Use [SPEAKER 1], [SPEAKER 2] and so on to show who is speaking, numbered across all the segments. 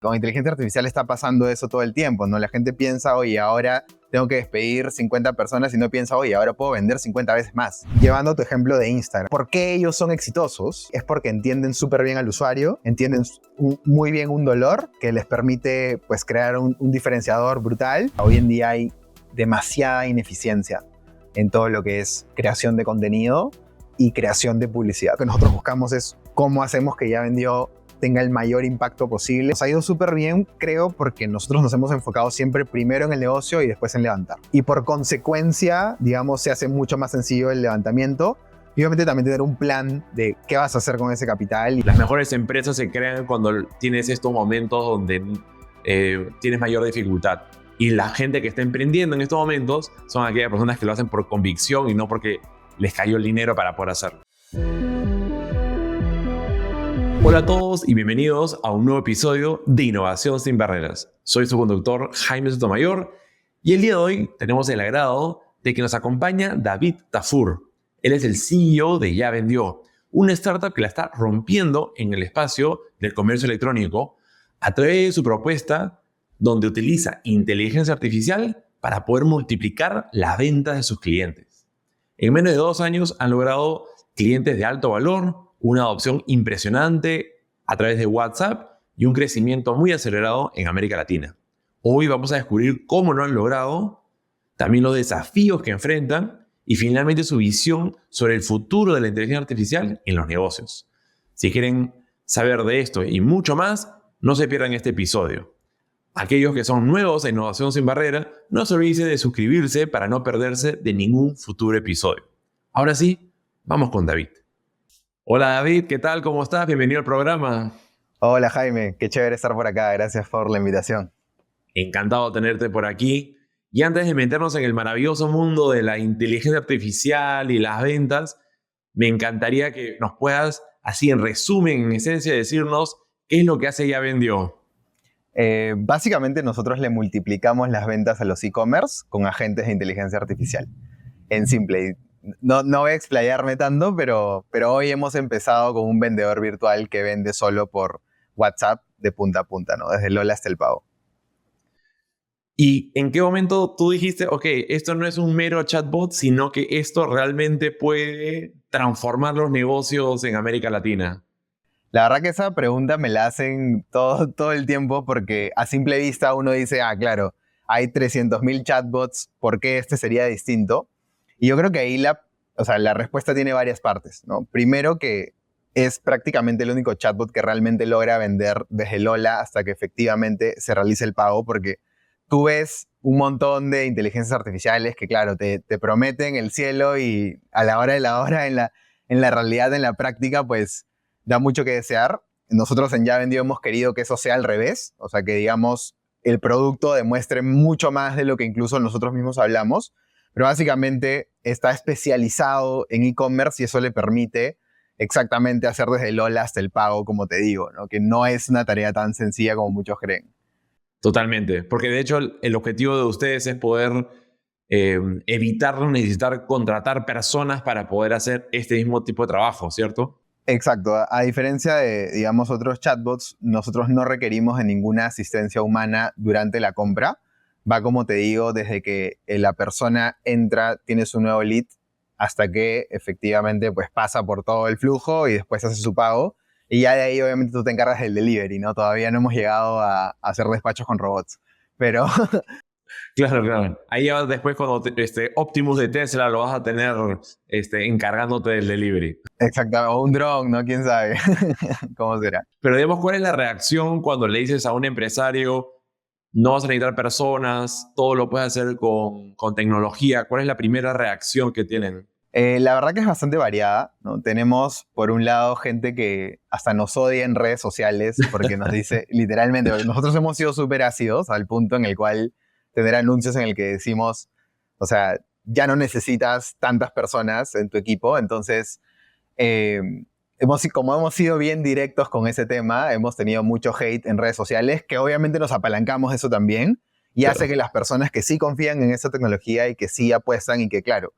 [SPEAKER 1] Con inteligencia artificial está pasando eso todo el tiempo, ¿no? La gente piensa, oye, ahora tengo que despedir 50 personas y no piensa, oye, ahora puedo vender 50 veces más. Llevando tu ejemplo de Instagram. ¿Por qué ellos son exitosos? Es porque entienden súper bien al usuario, entienden muy bien un dolor que les permite pues, crear un diferenciador brutal. Hoy en día hay demasiada ineficiencia en todo lo que es creación de contenido y creación de publicidad. Lo que nosotros buscamos es cómo hacemos que Ya Vendió tenga el mayor impacto posible. Nos ha ido súper bien, creo, porque nosotros nos hemos enfocado siempre primero en el negocio y después en levantar. Y por consecuencia, digamos, se hace mucho más sencillo el levantamiento. Y obviamente también tener un plan de qué vas a hacer con ese capital.
[SPEAKER 2] Las mejores empresas se crean cuando tienes estos momentos donde tienes mayor dificultad. Y la gente que está emprendiendo en estos momentos son aquellas personas que lo hacen por convicción y no porque les cayó el dinero para poder hacerlo. Hola a todos y bienvenidos a un nuevo episodio de Innovación sin Barreras. Soy su conductor Jaime Sotomayor y el día de hoy tenemos el agrado de que nos acompaña David Tafur. Él es el CEO de Ya Vendió, una startup que la está rompiendo en el espacio del comercio electrónico a través de su propuesta donde utiliza inteligencia artificial para poder multiplicar las ventas de sus clientes. En menos de 2 años han logrado clientes de alto valor, una adopción impresionante a través de WhatsApp y un crecimiento muy acelerado en América Latina. Hoy vamos a descubrir cómo lo han logrado, también los desafíos que enfrentan y finalmente su visión sobre el futuro de la inteligencia artificial en los negocios. Si quieren saber de esto y mucho más, no se pierdan este episodio. Aquellos que son nuevos a Innovación sin Barrera, no se olviden de suscribirse para no perderse de ningún futuro episodio. Ahora sí, vamos con David. Hola David, ¿qué tal? ¿Cómo estás? Bienvenido al programa.
[SPEAKER 1] Hola Jaime, qué chévere estar por acá. Gracias por la invitación.
[SPEAKER 2] Encantado de tenerte por aquí. Y antes de meternos en el maravilloso mundo de la inteligencia artificial y las ventas, me encantaría que nos puedas, así en resumen, en esencia, decirnos qué es lo que hace Ya Vendió.
[SPEAKER 1] Básicamente nosotros le multiplicamos las ventas a los e-commerce con agentes de inteligencia artificial. En simple. No voy a explayarme tanto, pero hoy hemos empezado con un vendedor virtual que vende solo por WhatsApp de punta a punta, ¿no? Desde el hola hasta el pago.
[SPEAKER 2] ¿Y en qué momento tú dijiste, ok, esto no es un mero chatbot, sino que esto realmente puede transformar los negocios en América Latina?
[SPEAKER 1] La verdad que esa pregunta me la hacen todo el tiempo porque a simple vista uno dice, claro, hay 300.000 chatbots, ¿por qué este sería distinto? Y yo creo que ahí la respuesta tiene varias partes, ¿no? Primero que es prácticamente el único chatbot que realmente logra vender desde el hola hasta que efectivamente se realice el pago, porque tú ves un montón de inteligencias artificiales que, claro, te prometen el cielo y a la hora de la hora, en la realidad, en la práctica, pues da mucho que desear. Nosotros en Ya Vendió hemos querido que eso sea al revés, o sea, que digamos el producto demuestre mucho más de lo que incluso nosotros mismos hablamos, pero básicamente está especializado en e-commerce y eso le permite exactamente hacer desde el hola hasta el pago, como te digo, ¿no? Que no es una tarea tan sencilla como muchos creen.
[SPEAKER 2] Totalmente, porque de hecho el objetivo de ustedes es poder evitar necesitar contratar personas para poder hacer este mismo tipo de trabajo, ¿cierto?
[SPEAKER 1] Exacto. A diferencia de, digamos, otros chatbots, nosotros no requerimos de ninguna asistencia humana durante la compra. Va, como te digo, desde que la persona entra, tiene su nuevo lead, hasta que efectivamente pues, pasa por todo el flujo y después hace su pago. Y ya de ahí, obviamente, tú te encargas del delivery, ¿no? Todavía no hemos llegado a hacer despachos con robots, pero...
[SPEAKER 2] Claro. Ahí ya después cuando Optimus de Tesla lo vas a tener encargándote del delivery.
[SPEAKER 1] Exacto, o un dron, ¿no? ¿Quién sabe? ¿Cómo será?
[SPEAKER 2] Pero digamos, ¿cuál es la reacción cuando le dices a un empresario no vas a necesitar personas, todo lo puedes hacer con tecnología? ¿Cuál es la primera reacción que tienen?
[SPEAKER 1] La verdad que es bastante variada, ¿no? Tenemos, por un lado, gente que hasta nos odia en redes sociales porque nos dice, literalmente, nosotros hemos sido súper ácidos al punto en el cual tener anuncios en el que decimos, o sea, ya no necesitas tantas personas en tu equipo, entonces, como hemos sido bien directos con ese tema, hemos tenido mucho hate en redes sociales, que obviamente nos apalancamos de eso también, y
[SPEAKER 2] Claro.
[SPEAKER 1] hace que las personas que sí confían en esa tecnología y que sí apuestan y que, claro,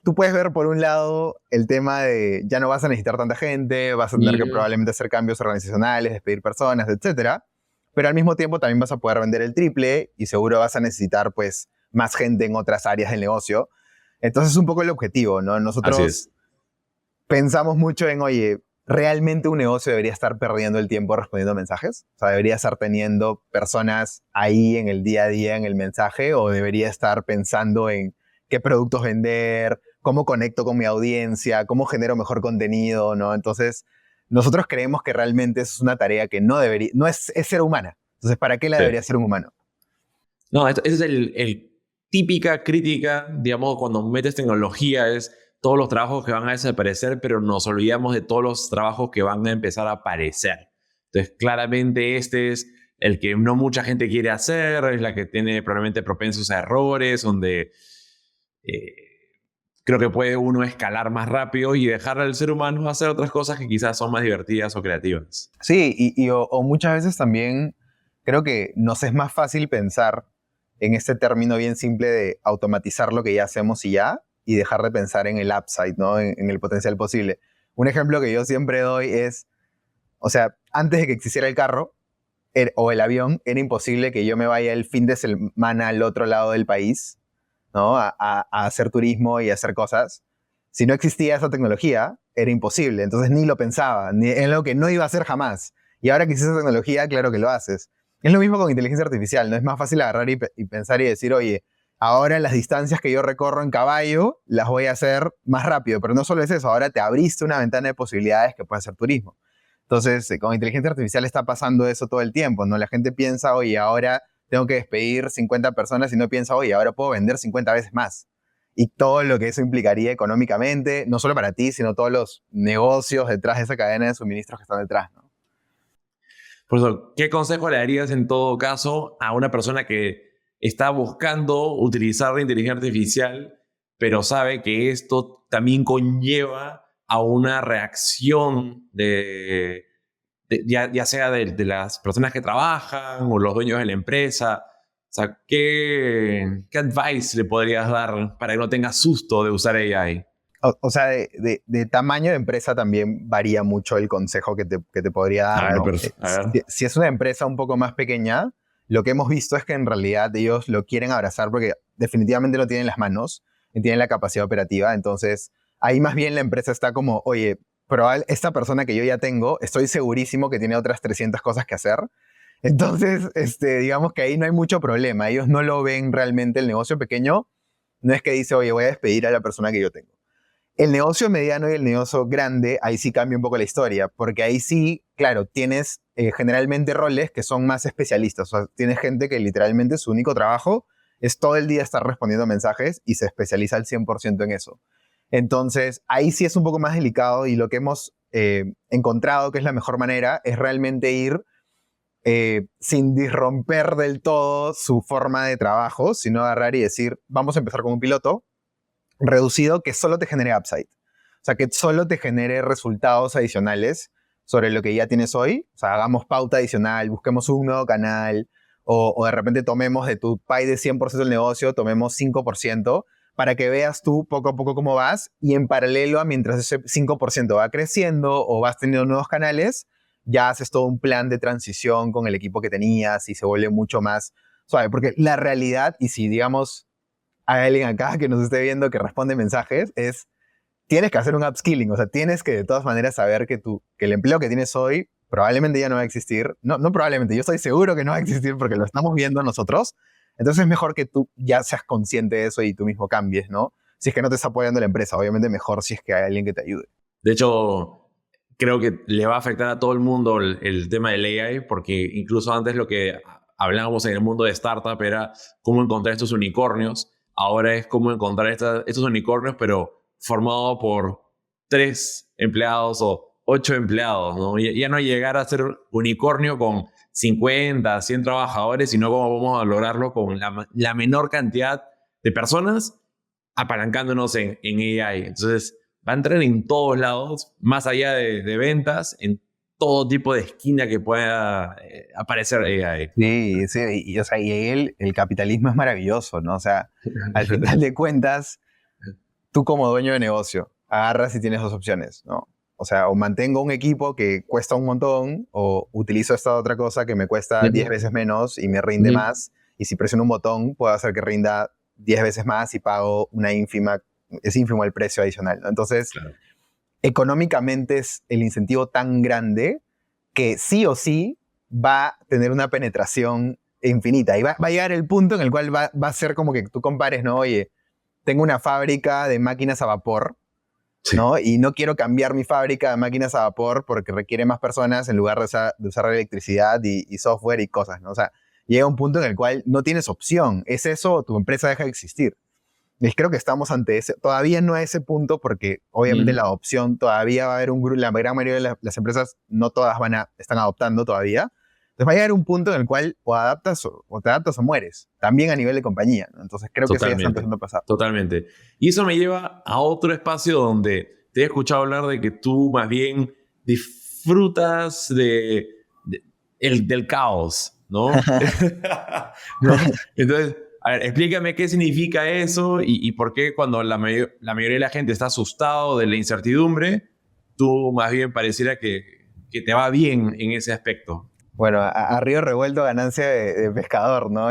[SPEAKER 1] tú puedes ver por un lado el tema de ya no vas a necesitar tanta gente, vas a tener que probablemente hacer cambios organizacionales, despedir personas, etcétera. pero al mismo tiempo también vas a poder vender el triple y seguro vas a necesitar pues más gente en otras áreas del negocio. Entonces es un poco el objetivo, ¿no?
[SPEAKER 2] Así es.
[SPEAKER 1] Nosotros pensamos mucho en, oye, ¿realmente un negocio debería estar perdiendo el tiempo respondiendo mensajes? O sea, ¿debería estar teniendo personas ahí en el día a día en el mensaje o debería estar pensando en qué productos vender, cómo conecto con mi audiencia, cómo genero mejor contenido, ¿no? Entonces, nosotros creemos que realmente es una tarea que no debería, no es, es ser humana. Entonces, ¿para qué la
[SPEAKER 2] Sí.
[SPEAKER 1] debería ser un humano?
[SPEAKER 2] No, esa es el típica crítica, digamos, cuando metes tecnología, es todos los trabajos que van a desaparecer, pero nos olvidamos de todos los trabajos que van a empezar a aparecer. Entonces, claramente este es el que no mucha gente quiere hacer, es la que tiene probablemente propensos a errores, donde creo que puede uno escalar más rápido y dejar al ser humano hacer otras cosas que quizás son más divertidas o creativas.
[SPEAKER 1] Sí, o muchas veces también creo que nos es más fácil pensar en este término bien simple de automatizar lo que ya hacemos y dejar de pensar en el upside, ¿no? En el potencial posible. Un ejemplo que yo siempre doy es, o sea, antes de que existiera el carro o el avión, era imposible que yo me vaya el fin de semana al otro lado del país, ¿no? A hacer turismo y a hacer cosas. Si no existía esa tecnología, era imposible. Entonces ni lo pensaba, ni es lo que no iba a hacer jamás. Y ahora que existe esa tecnología, claro que lo haces. Es lo mismo con inteligencia artificial, ¿no? Es más fácil agarrar y pensar y decir, oye, ahora las distancias que yo recorro en caballo las voy a hacer más rápido. Pero no solo es eso, ahora te abriste una ventana de posibilidades que puede hacer turismo. Entonces, con inteligencia artificial está pasando eso todo el tiempo, ¿no? La gente piensa, oye, ahora tengo que despedir 50 personas y no piensa, oye, ahora puedo vender 50 veces más. Y todo lo que eso implicaría económicamente, no solo para ti, sino todos los negocios detrás de esa cadena de suministros que están detrás, ¿no?
[SPEAKER 2] Por eso, ¿qué consejo le darías en todo caso a una persona que está buscando utilizar la inteligencia artificial, pero sabe que esto también conlleva a una reacción ya sea de las personas que trabajan o los dueños de la empresa? O sea, ¿qué advice le podrías dar para que no tenga susto de usar AI?
[SPEAKER 1] O sea, de tamaño de empresa también varía mucho el consejo que te podría
[SPEAKER 2] A
[SPEAKER 1] dar,
[SPEAKER 2] ver,
[SPEAKER 1] ¿no?
[SPEAKER 2] a ver.
[SPEAKER 1] Si es una empresa un poco más pequeña, lo que hemos visto es que en realidad ellos lo quieren abrazar porque definitivamente no tienen las manos, ni tienen la capacidad operativa. Entonces, ahí más bien la empresa está como, oye, esta persona que yo ya tengo, estoy segurísimo que tiene otras 300 cosas que hacer. Entonces, digamos que ahí no hay mucho problema. Ellos no lo ven realmente el negocio pequeño. No es que dice, oye, voy a despedir a la persona que yo tengo. El negocio mediano y el negocio grande, ahí sí cambia un poco la historia, porque ahí sí, claro, tienes generalmente roles que son más especialistas. O sea, tienes gente que literalmente su único trabajo es todo el día estar respondiendo mensajes y se especializa al 100% en eso. Entonces, ahí sí es un poco más delicado y lo que hemos encontrado que es la mejor manera es realmente ir sin disromper del todo su forma de trabajo, sino agarrar y decir, vamos a empezar con un piloto reducido que solo te genere upside. O sea, que solo te genere resultados adicionales sobre lo que ya tienes hoy. O sea, hagamos pauta adicional, busquemos un nuevo canal o de repente tomemos de tu pie de 100% del negocio, tomemos 5% para que veas tú poco a poco cómo vas y en paralelo a mientras ese 5% va creciendo o vas teniendo nuevos canales, ya haces todo un plan de transición con el equipo que tenías y se vuelve mucho más suave. Porque la realidad, y si digamos hay alguien acá que nos esté viendo que responde mensajes, tienes que hacer un upskilling, o sea, tienes que de todas maneras saber que el empleo que tienes hoy probablemente ya no va a existir. No, no probablemente, yo estoy seguro que no va a existir porque lo estamos viendo nosotros. Entonces es mejor que tú ya seas consciente de eso y tú mismo cambies, ¿no? Si es que no te está apoyando la empresa, obviamente mejor si es que hay alguien que te ayude.
[SPEAKER 2] De hecho, creo que le va a afectar a todo el mundo el tema del AI, porque incluso antes lo que hablábamos en el mundo de startup era cómo encontrar estos unicornios. Ahora es cómo encontrar estos unicornios, pero formado por 3 empleados o 8 empleados, ¿no? Ya no llegar a ser unicornio con 50, 100 trabajadores, sino cómo vamos a lograrlo con la menor cantidad de personas apalancándonos en AI. Entonces, va a entrar en todos lados, más allá de ventas, en todo tipo de esquina que pueda aparecer AI.
[SPEAKER 1] Sí, sí, o sea, y el capitalismo es maravilloso, ¿no? O sea, al final de cuentas, tú como dueño de negocio, agarras y tienes dos opciones, ¿no? O sea, o mantengo un equipo que cuesta un montón, o utilizo esta otra cosa que me cuesta 10 veces menos y me rinde más. Y si presiono un botón, puedo hacer que rinda 10 veces más y pago es ínfimo el precio adicional, ¿no? Entonces,
[SPEAKER 2] Claro.
[SPEAKER 1] económicamente es el incentivo tan grande que sí o sí va a tener una penetración infinita. Y va a llegar el punto en el cual va a ser como que tú compares, ¿no? Oye, tengo una fábrica de máquinas a vapor,
[SPEAKER 2] Sí.
[SPEAKER 1] ¿no? Y no quiero cambiar mi fábrica de máquinas a vapor porque requiere más personas en lugar de usar electricidad y software y cosas, ¿no? O sea, llega un punto en el cual no tienes opción. Es eso o tu empresa deja de existir. Y creo que estamos ante todavía no a ese punto porque obviamente la adopción todavía va a haber la gran mayoría de las empresas, no todas están adoptando todavía. Entonces va a llegar un punto en el cual o te adaptas o mueres, también a nivel de compañía, ¿no? Entonces creo que eso ya está empezando a pasar.
[SPEAKER 2] Totalmente. Y eso me lleva a otro espacio donde te he escuchado hablar de que tú más bien disfrutas del caos, ¿no? ¿No? Entonces, a ver, explícame qué significa eso y por qué cuando la mayoría de la gente está asustado de la incertidumbre, tú más bien pareciera que te va bien en ese aspecto.
[SPEAKER 1] Bueno, a río revuelto ganancia de pescador, ¿no?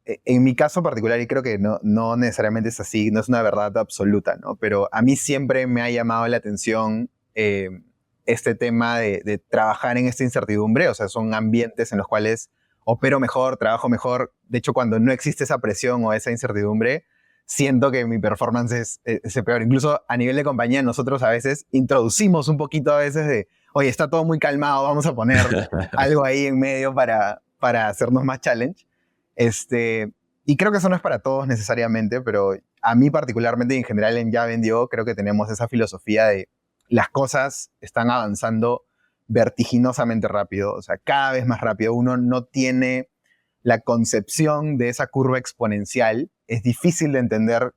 [SPEAKER 1] En mi caso particular, y creo que no necesariamente es así, no es una verdad absoluta, ¿no? Pero a mí siempre me ha llamado la atención este tema de trabajar en esta incertidumbre. O sea, son ambientes en los cuales opero mejor, trabajo mejor. De hecho, cuando no existe esa presión o esa incertidumbre, siento que mi performance es peor. Incluso a nivel de compañía, nosotros a veces introducimos un poquito a veces de, oye, está todo muy calmado, vamos a poner algo ahí en medio para hacernos más challenge. Y creo que eso no es para todos necesariamente, pero a mí particularmente y en general en Ya Vendió, creo que tenemos esa filosofía de las cosas están avanzando vertiginosamente rápido, o sea, cada vez más rápido. Uno no tiene la concepción de esa curva exponencial. Es difícil de entender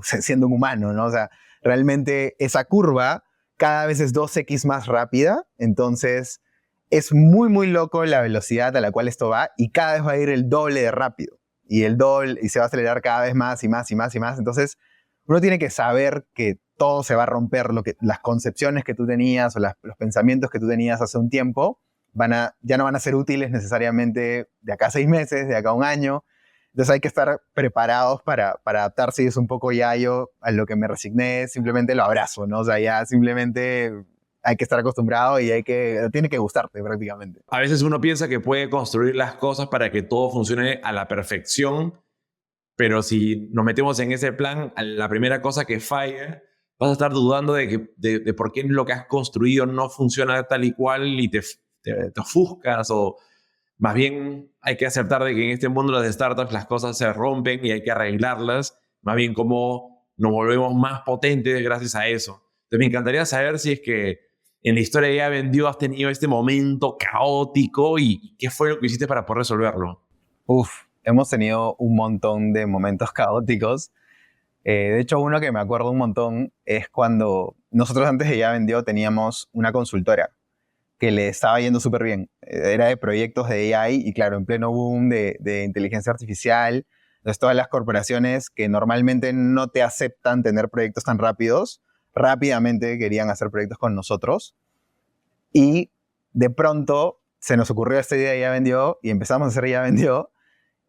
[SPEAKER 1] siendo un humano, ¿no? O sea, realmente esa curva cada vez es 2x más rápida, entonces es muy, muy loco la velocidad a la cual esto va y cada vez va a ir el doble de rápido y se va a acelerar cada vez más y más y más y más. Entonces, uno tiene que saber que todo se va a romper, las concepciones que tú tenías o los pensamientos que tú tenías hace un tiempo ya no van a ser útiles necesariamente de acá a 6 meses, de acá a un año. Entonces hay que estar preparados para adaptarse y es un poco ya yo a lo que me resigné, simplemente lo abrazo, ¿no? O sea, ya simplemente hay que estar acostumbrado y tiene que gustarte prácticamente.
[SPEAKER 2] A veces uno piensa que puede construir las cosas para que todo funcione a la perfección, pero si nos metemos en ese plan, a la primera cosa que falla, vas a estar dudando de por qué lo que has construido no funciona tal y cual y te ofuscas, o más bien hay que aceptar de que en este mundo de las startups las cosas se rompen y hay que arreglarlas, más bien como nos volvemos más potentes gracias a eso. Entonces me encantaría saber si es que en la historia de Ya Vendió has tenido este momento caótico y qué fue lo que hiciste para poder resolverlo.
[SPEAKER 1] Hemos tenido un montón de momentos caóticos. De hecho, uno que me acuerdo un montón es cuando nosotros antes de Ya Vendió teníamos una consultora que le estaba yendo súper bien. Era de proyectos de AI y claro, en pleno boom de inteligencia artificial. Entonces todas las corporaciones que normalmente no te aceptan tener proyectos tan rápidos, rápidamente querían hacer proyectos con nosotros. Y de pronto se nos ocurrió esta idea de Ya Vendió y empezamos a hacer Ya Vendió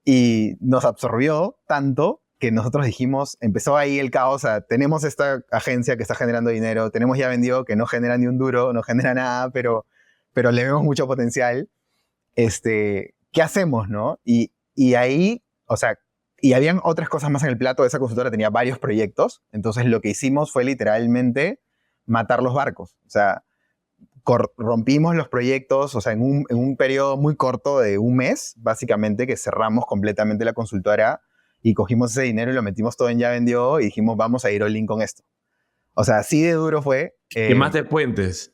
[SPEAKER 1] y nos absorbió tanto que nosotros dijimos, empezó ahí el caos, o sea, tenemos esta agencia que está generando dinero, tenemos Ya Vendió que no genera ni un duro, no genera nada, pero le vemos mucho potencial. ¿Qué hacemos, no? Y ahí, o sea, y habían otras cosas más en el plato, esa consultora tenía varios proyectos, entonces lo que hicimos fue literalmente matar los barcos, o sea, rompimos los proyectos, o sea, en un periodo muy corto de un mes, básicamente, que cerramos completamente la consultora y cogimos ese dinero y lo metimos todo en Ya Vendió y dijimos, vamos a ir all in con esto. O sea, así de duro fue.
[SPEAKER 2] Quemaste puentes.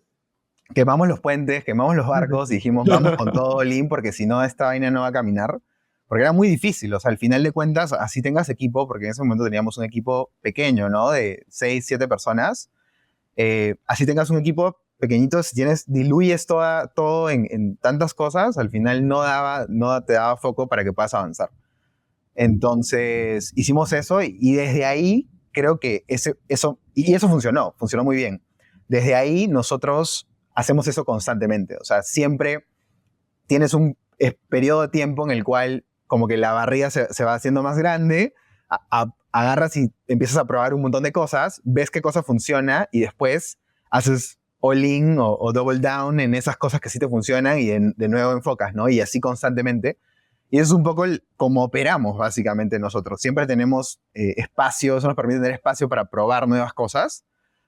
[SPEAKER 1] Quemamos los puentes, quemamos los barcos y dijimos, vamos con todo all in porque si no, esta vaina no va a caminar. Porque era muy difícil, o sea, al final de cuentas, así tengas equipo, porque en ese momento teníamos un equipo pequeño, ¿no? De 6, 7 personas. Así tengas un equipo pequeñito, si diluyes todo en tantas cosas, al final no te daba foco para que puedas avanzar. Entonces, hicimos eso y desde ahí creo que eso funcionó muy bien. desde ahí nosotros hacemos eso constantemente. O sea, siempre tienes un periodo de tiempo en el cual como que la barriga se va haciendo más grande, agarras y empiezas a probar un montón de cosas, ves qué cosa funciona y después haces all-in o double down en esas cosas que sí te funcionan y de nuevo enfocas, ¿no? Y así constantemente. Y eso es un poco como operamos básicamente nosotros. Siempre tenemos espacio, eso nos permite tener espacio para probar nuevas cosas,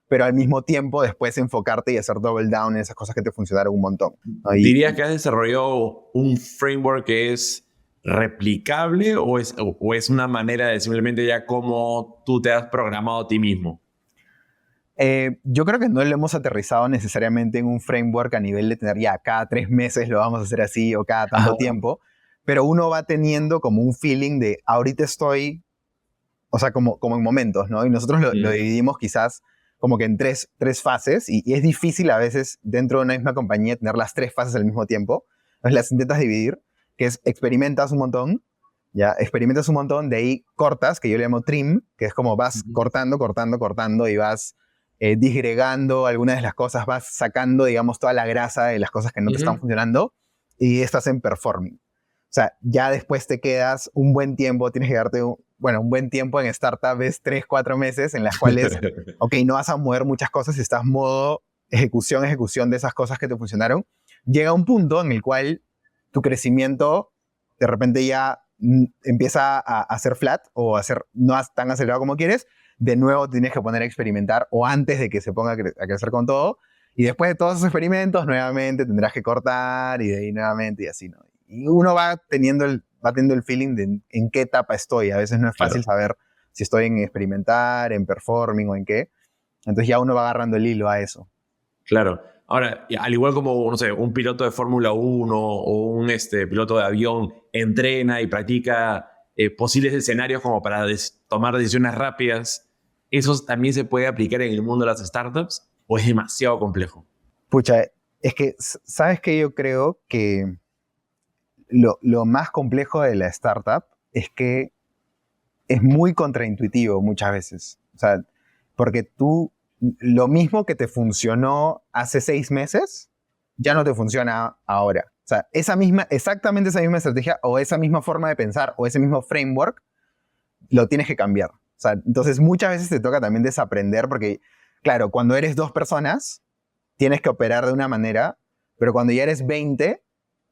[SPEAKER 1] pero al mismo tiempo después enfocarte y hacer double down en esas cosas que te funcionaron un montón, ¿no?
[SPEAKER 2] ¿Dirías que has desarrollado un framework que es replicable o es una manera de simplemente ya cómo tú te has programado a ti mismo?
[SPEAKER 1] Yo creo que no lo hemos aterrizado necesariamente en un framework a nivel de tener ya cada 3 meses lo vamos a hacer así o cada tanto tiempo, pero uno va teniendo como un feeling de ahorita estoy, o sea, como en momentos, ¿no? Y nosotros lo dividimos quizás como que en tres fases y es difícil a veces dentro de una misma compañía tener las 3 fases al mismo tiempo. Entonces las intentas dividir, que es experimentas un montón, ya, experimentas un montón, de ahí cortas, que yo le llamo trim, que es como vas cortando y vas disgregando algunas de las cosas, vas sacando, digamos, toda la grasa de las cosas que no te están funcionando y estás en performing. O sea, ya después te quedas un buen tiempo, tienes que darte un buen tiempo en startup, es 3, 4 meses en las cuales, ok, no vas a mover muchas cosas y estás modo ejecución de esas cosas que te funcionaron. Llega un punto en el cual tu crecimiento de repente ya empieza a ser flat o a ser no tan acelerado como quieres. De nuevo tienes que poner a experimentar o antes de que se ponga a crecer con todo. Y después de todos esos experimentos, nuevamente tendrás que cortar y de ahí nuevamente y así, ¿no? Y uno va teniendo el feeling de en qué etapa estoy. A veces no es fácil saber si estoy en experimentar, en performing o en qué. Entonces ya uno va agarrando el hilo a eso.
[SPEAKER 2] Claro. Ahora, al igual como, no sé, un piloto de Fórmula 1 o un piloto de avión entrena y practica posibles escenarios como para tomar decisiones rápidas, ¿eso también se puede aplicar en el mundo de las startups o es demasiado complejo?
[SPEAKER 1] Pucha, es que, ¿sabes qué? Yo creo que lo más complejo de la startup es que es muy contraintuitivo muchas veces. O sea, porque tú, lo mismo que te funcionó hace 6 meses, ya no te funciona ahora. O sea, exactamente esa misma estrategia o esa misma forma de pensar o ese mismo framework, lo tienes que cambiar. O sea, entonces muchas veces te toca también desaprender porque, claro, cuando eres 2 personas, tienes que operar de una manera, pero cuando ya eres 20,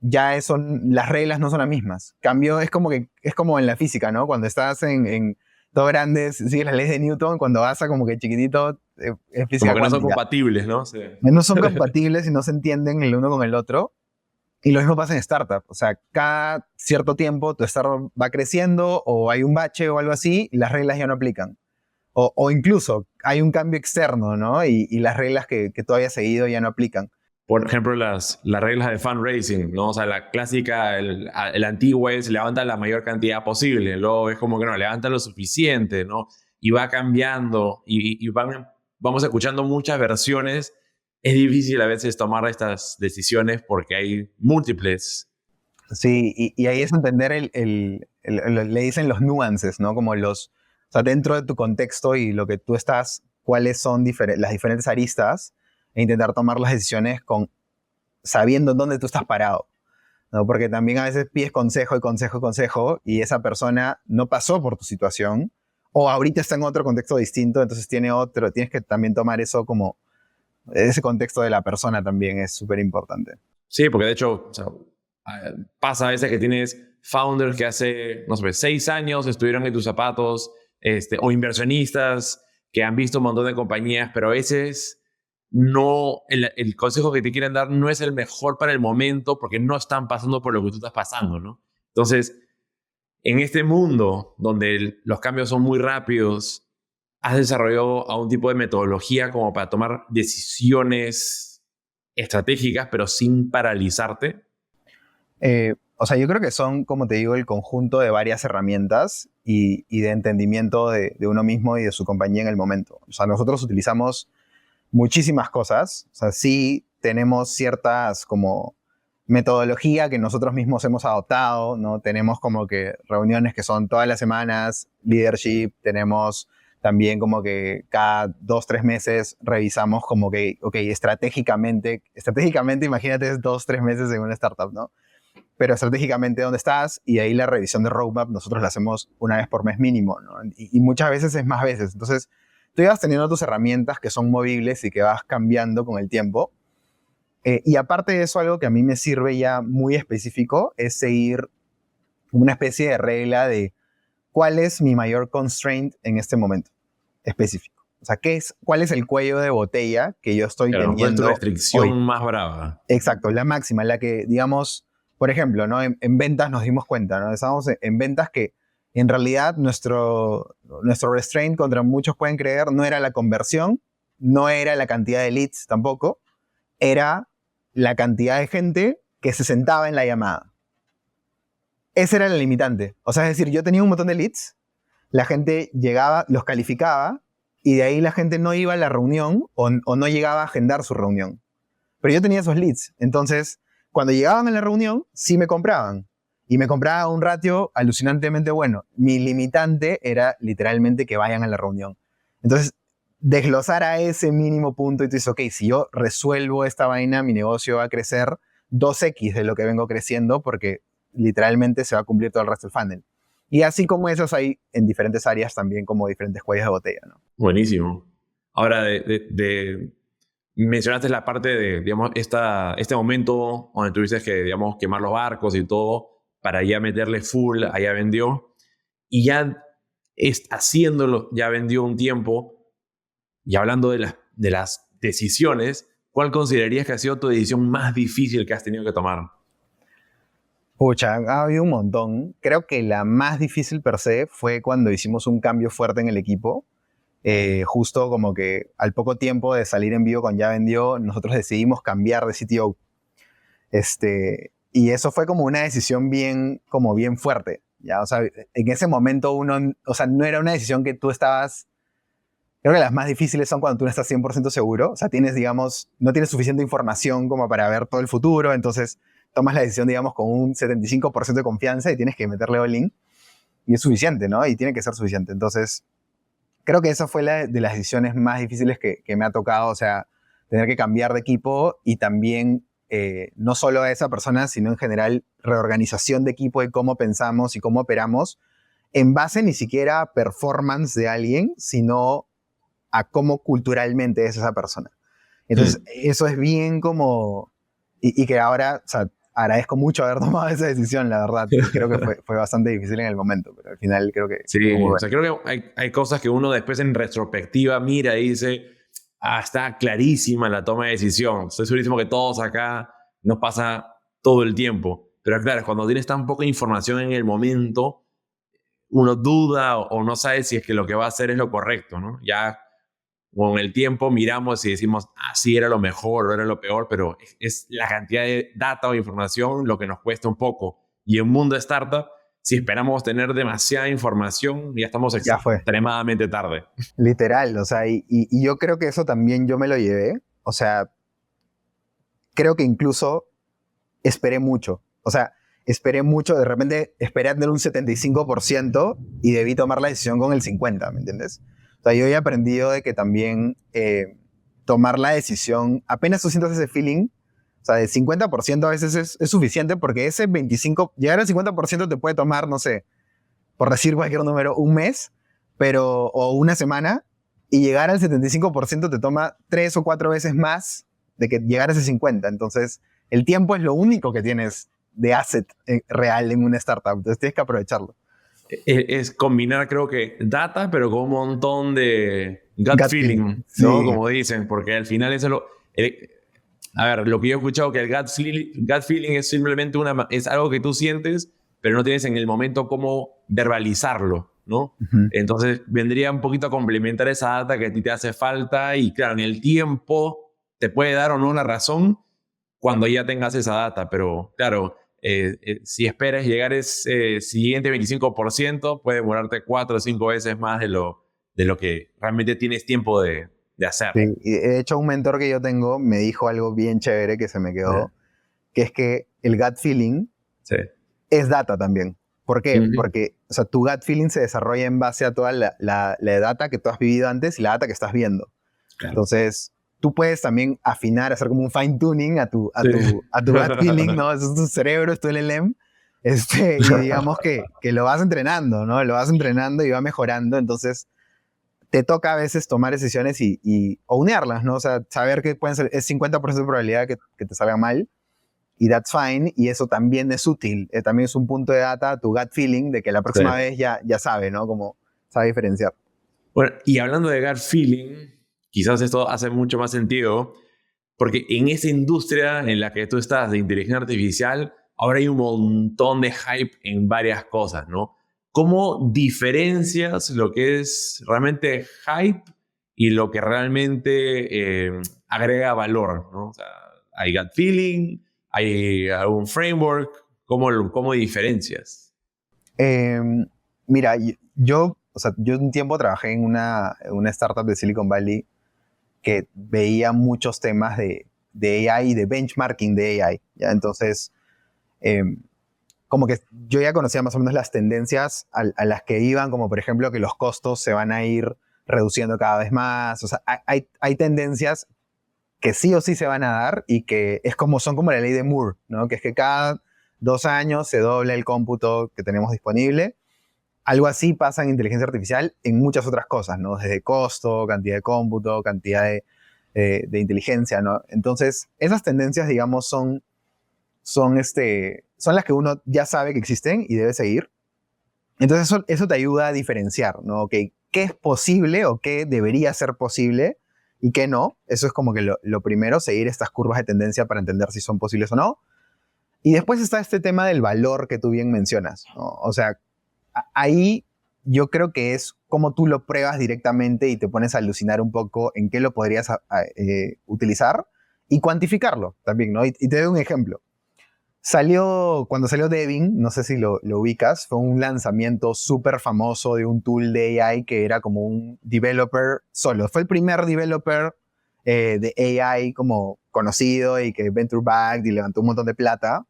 [SPEAKER 1] las reglas no son las mismas. Cambio, es como en la física, ¿no? Cuando estás en todo grande, sigues las leyes de Newton, cuando vas a como que chiquitito, es física
[SPEAKER 2] como que
[SPEAKER 1] cuántica.
[SPEAKER 2] no son compatibles, ¿no? Sí.
[SPEAKER 1] No son compatibles y no se entienden el uno con el otro. Y lo mismo pasa en startup. O sea, cada cierto tiempo tu startup va creciendo o hay un bache o algo así y las reglas ya no aplican. O incluso hay un cambio externo, ¿no? Y las reglas que tú habías seguido ya no aplican.
[SPEAKER 2] Por ejemplo, las reglas de fundraising, ¿no? O sea, la clásica, el antiguo es levanta la mayor cantidad posible. Luego es como que no, levanta lo suficiente, ¿no? Y va cambiando y vamos escuchando muchas versiones. Es difícil a veces tomar estas decisiones porque hay múltiples.
[SPEAKER 1] Sí, y ahí es entender le dicen los nuances, ¿no? Como o sea, dentro de tu contexto y lo que tú estás, cuáles son las diferentes aristas e intentar tomar las decisiones sabiendo dónde tú estás parado, ¿no? Porque también a veces pides consejo y esa persona no pasó por tu situación o ahorita está en otro contexto distinto, entonces tienes que también tomar eso como ese contexto de la persona también es súper importante.
[SPEAKER 2] Sí, porque de hecho, o sea, pasa a veces que tienes founders que hace, no sé, 6 años estuvieron en tus zapatos, o inversionistas que han visto un montón de compañías, pero a veces no, el consejo que te quieren dar no es el mejor para el momento porque no están pasando por lo que tú estás pasando, ¿no? Entonces, en este mundo donde los cambios son muy rápidos, ¿has desarrollado algún tipo de metodología como para tomar decisiones estratégicas, pero sin paralizarte?
[SPEAKER 1] O sea, yo creo que son, como te digo, el conjunto de varias herramientas y de entendimiento de uno mismo y de su compañía en el momento. O sea, nosotros utilizamos muchísimas cosas. O sea, sí tenemos ciertas como metodología que nosotros mismos hemos adoptado, ¿no? Tenemos como que reuniones que son todas las semanas, leadership, tenemos También como que cada 2-3 meses revisamos como que, ok, estratégicamente imagínate 2-3 meses en una startup, ¿no? Pero estratégicamente dónde estás, y ahí la revisión de roadmap nosotros la hacemos una vez por mes mínimo, ¿no? Y muchas veces es más veces. Entonces, tú vas teniendo tus herramientas que son movibles y que vas cambiando con el tiempo. Y aparte de eso, algo que a mí me sirve ya muy específico es seguir una especie de regla de cuál es mi mayor constraint en este momento específico. O sea, ¿cuál es el cuello de botella que yo estoy
[SPEAKER 2] Claro, ¿cuál es tu
[SPEAKER 1] teniendo
[SPEAKER 2] restricción
[SPEAKER 1] hoy?
[SPEAKER 2] más brava?
[SPEAKER 1] Exacto, la máxima, la que, digamos, por ejemplo, ¿no? En ventas nos dimos cuenta, ¿no? Estábamos en ventas que en realidad nuestro restraint, contra muchos pueden creer, no era la conversión, no era la cantidad de leads tampoco, era la cantidad de gente que se sentaba en la llamada. Ese era el limitante. O sea, es decir, yo tenía un montón de leads, la gente llegaba, los calificaba, y de ahí la gente no iba a la reunión o no llegaba a agendar su reunión. Pero yo tenía esos leads. Entonces, cuando llegaban a la reunión, sí me compraban. Y me compraban un ratio alucinantemente bueno. Mi limitante era literalmente que vayan a la reunión. Entonces, desglosar a ese mínimo punto y tú dices, ok, si yo resuelvo esta vaina, mi negocio va a crecer 2x de lo que vengo creciendo, porque literalmente se va a cumplir todo el resto del funnel. Y así como esos hay en diferentes áreas también como diferentes cuellos de botella, ¿no?
[SPEAKER 2] Buenísimo. Ahora, mencionaste la parte de, digamos, este momento donde tuviste que, digamos, quemar los barcos y todo para ya meterle full, allá vendió, y ya haciéndolo, ya vendió un tiempo, y hablando de las decisiones, ¿cuál considerarías que ha sido tu decisión más difícil que has tenido que tomar?
[SPEAKER 1] Pucha, ha habido un montón. Creo que la más difícil per se fue cuando hicimos un cambio fuerte en el equipo. Justo como que al poco tiempo de salir en vivo con Ya Vendió, nosotros decidimos cambiar de CTO. Y eso fue como una decisión como bien fuerte. ¿Ya? O sea, en ese momento o sea, no era una decisión que tú estabas... Creo que las más difíciles son cuando tú no estás 100% seguro. O sea, digamos, no tienes suficiente información como para ver todo el futuro, entonces tomas la decisión, digamos, con un 75% de confianza y tienes que meterle all-in. Y es suficiente, ¿no? Y tiene que ser suficiente. Entonces, creo que esa fue de las decisiones más difíciles que me ha tocado, o sea, tener que cambiar de equipo y también no solo a esa persona, sino en general reorganización de equipo de cómo pensamos y cómo operamos en base ni siquiera a performance de alguien, sino a cómo culturalmente es esa persona. Entonces, eso es bien como... Y que ahora, o sea, agradezco mucho haber tomado esa decisión, la verdad. Creo que fue bastante difícil en el momento, pero al final creo que...
[SPEAKER 2] Sí,
[SPEAKER 1] fue muy bueno.
[SPEAKER 2] o sea, creo que hay cosas que uno después en retrospectiva mira y dice, está clarísima la toma de decisión. Estoy segurísimo que todos acá nos pasa todo el tiempo. Pero claro, cuando tienes tan poca información en el momento, uno duda o no sabe si es que lo que va a hacer es lo correcto, ¿no? Ya con el tiempo miramos y decimos, sí era lo mejor o era lo peor, pero es la cantidad de data o información lo que nos cuesta un poco. Y en un mundo de startup, si esperamos tener demasiada información, ya estamos
[SPEAKER 1] Ya fue.
[SPEAKER 2] extremadamente tarde.
[SPEAKER 1] Literal, o sea, y yo creo que eso también yo me lo llevé. O sea, creo que incluso esperé mucho. O sea, esperé mucho, de repente esperé a tener un 75% y debí tomar la decisión con el 50%, ¿me entiendes? O sea, yo he aprendido de que también tomar la decisión, apenas tú sientas ese feeling, o sea, de 50% a veces es suficiente, porque ese 25%, llegar al 50% te puede tomar, no sé, por decir cualquier número, un mes, o una semana, y llegar al 75% te toma 3 o 4 veces más de que llegar a ese 50%. Entonces, el tiempo es lo único que tienes de asset real en una startup, entonces tienes que aprovecharlo.
[SPEAKER 2] Es combinar, creo que, data, pero con un montón de gut feeling,
[SPEAKER 1] sí.
[SPEAKER 2] ¿no? Como dicen, porque al final eso es lo... a ver, lo que yo he escuchado que el gut feeling es simplemente es algo que tú sientes, pero no tienes en el momento cómo verbalizarlo, ¿no?
[SPEAKER 1] Uh-huh.
[SPEAKER 2] Entonces vendría un poquito a complementar esa data que a ti te hace falta y claro, en el tiempo te puede dar o no la razón cuando ya tengas esa data, pero claro, si esperas llegar a ese siguiente 25%, puede demorarte 4 o 5 veces más de lo que realmente tienes tiempo de hacer.
[SPEAKER 1] Sí, y de hecho un mentor que yo tengo me dijo algo bien chévere que se me quedó, que es que el gut feeling
[SPEAKER 2] Sí.
[SPEAKER 1] es data también. ¿Por qué?
[SPEAKER 2] Ujú.
[SPEAKER 1] Porque, o sea, tu gut feeling se desarrolla en base a toda la data que tú has vivido antes y la data que estás viendo.
[SPEAKER 2] Claro.
[SPEAKER 1] Entonces, tú puedes también afinar, hacer como un fine tuning
[SPEAKER 2] Sí.
[SPEAKER 1] a tu gut feeling, ¿no? Eso es tu cerebro, es tu LLM. Y digamos que lo vas entrenando, ¿no? Lo vas entrenando y va mejorando. Entonces, te toca a veces tomar decisiones y ownearlas, ¿no? O sea, saber que pueden ser, es 50% de probabilidad que te salga mal y that's fine. Y eso también es útil. También es un punto de data, tu gut feeling, de que la
[SPEAKER 2] Sí.
[SPEAKER 1] próxima vez ya sabe, ¿no? Como sabe diferenciar.
[SPEAKER 2] Bueno, y hablando de gut feeling, quizás esto hace mucho más sentido, porque en esa industria en la que tú estás de inteligencia artificial, ahora hay un montón de hype en varias cosas, ¿no? ¿Cómo diferencias lo que es realmente hype y lo que realmente agrega valor, ¿no? O sea, hay gut feeling, hay algún framework, ¿cómo diferencias?
[SPEAKER 1] Eh, Mira, o sea, yo un tiempo trabajé en una startup de Silicon Valley que veía muchos temas de AI y de benchmarking de AI, ¿ya? Entonces, eh, como que yo ya conocía más o menos las tendencias a las que iban, como por ejemplo que los costos se van a ir reduciendo cada vez más. O sea, hay tendencias que sí o sí se van a dar y que son como la ley de Moore, ¿no? Que es que cada 2 años se dobla el cómputo que tenemos disponible. Algo así pasa en inteligencia artificial en muchas otras cosas, ¿no? Desde costo, cantidad de cómputo, cantidad de inteligencia, ¿no? Entonces, esas tendencias, digamos, son las que uno ya sabe que existen y debe seguir. Entonces, eso te ayuda a diferenciar, ¿no? Okay, ¿qué es posible o qué debería ser posible y qué no? Eso es como que lo primero, seguir estas curvas de tendencia para entender si son posibles o no. Y después está este tema del valor que tú bien mencionas, ¿no? O sea, ahí yo creo que es como tú lo pruebas directamente y te pones a alucinar un poco en qué lo podrías utilizar y cuantificarlo también, ¿no? Y te doy un ejemplo. Cuando salió Devin, no sé si lo ubicas, fue un lanzamiento súper famoso de un tool de AI que era como un developer solo. Fue el primer developer de AI como conocido y que venture backed y levantó un montón de plata.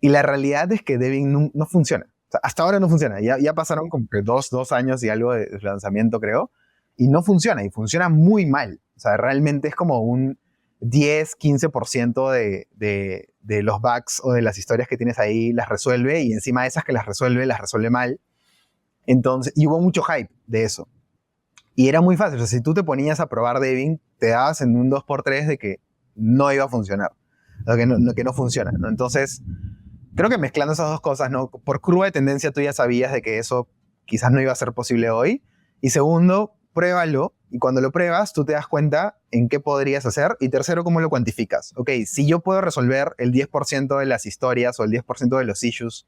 [SPEAKER 1] Y la realidad es que Devin no funciona. O sea, hasta ahora no funciona. Ya pasaron como que dos años y algo de lanzamiento, creo. Y no funciona. Y funciona muy mal. O sea, realmente es como un 10-15% de los bugs o de las historias que tienes ahí las resuelve. Y encima de esas que las resuelve mal. Entonces, y hubo mucho hype de eso. Y era muy fácil. O sea, si tú te ponías a probar Devin, te dabas en un 2x3 de que no iba a funcionar. O que no funciona, ¿no? Entonces, creo que mezclando esas dos cosas, ¿no? Por curva de tendencia tú ya sabías de que eso quizás no iba a ser posible hoy. Y segundo, pruébalo. Y cuando lo pruebas, tú te das cuenta en qué podrías hacer. Y tercero, cómo lo cuantificas. Ok, si yo puedo resolver el 10% de las historias o el 10% de los issues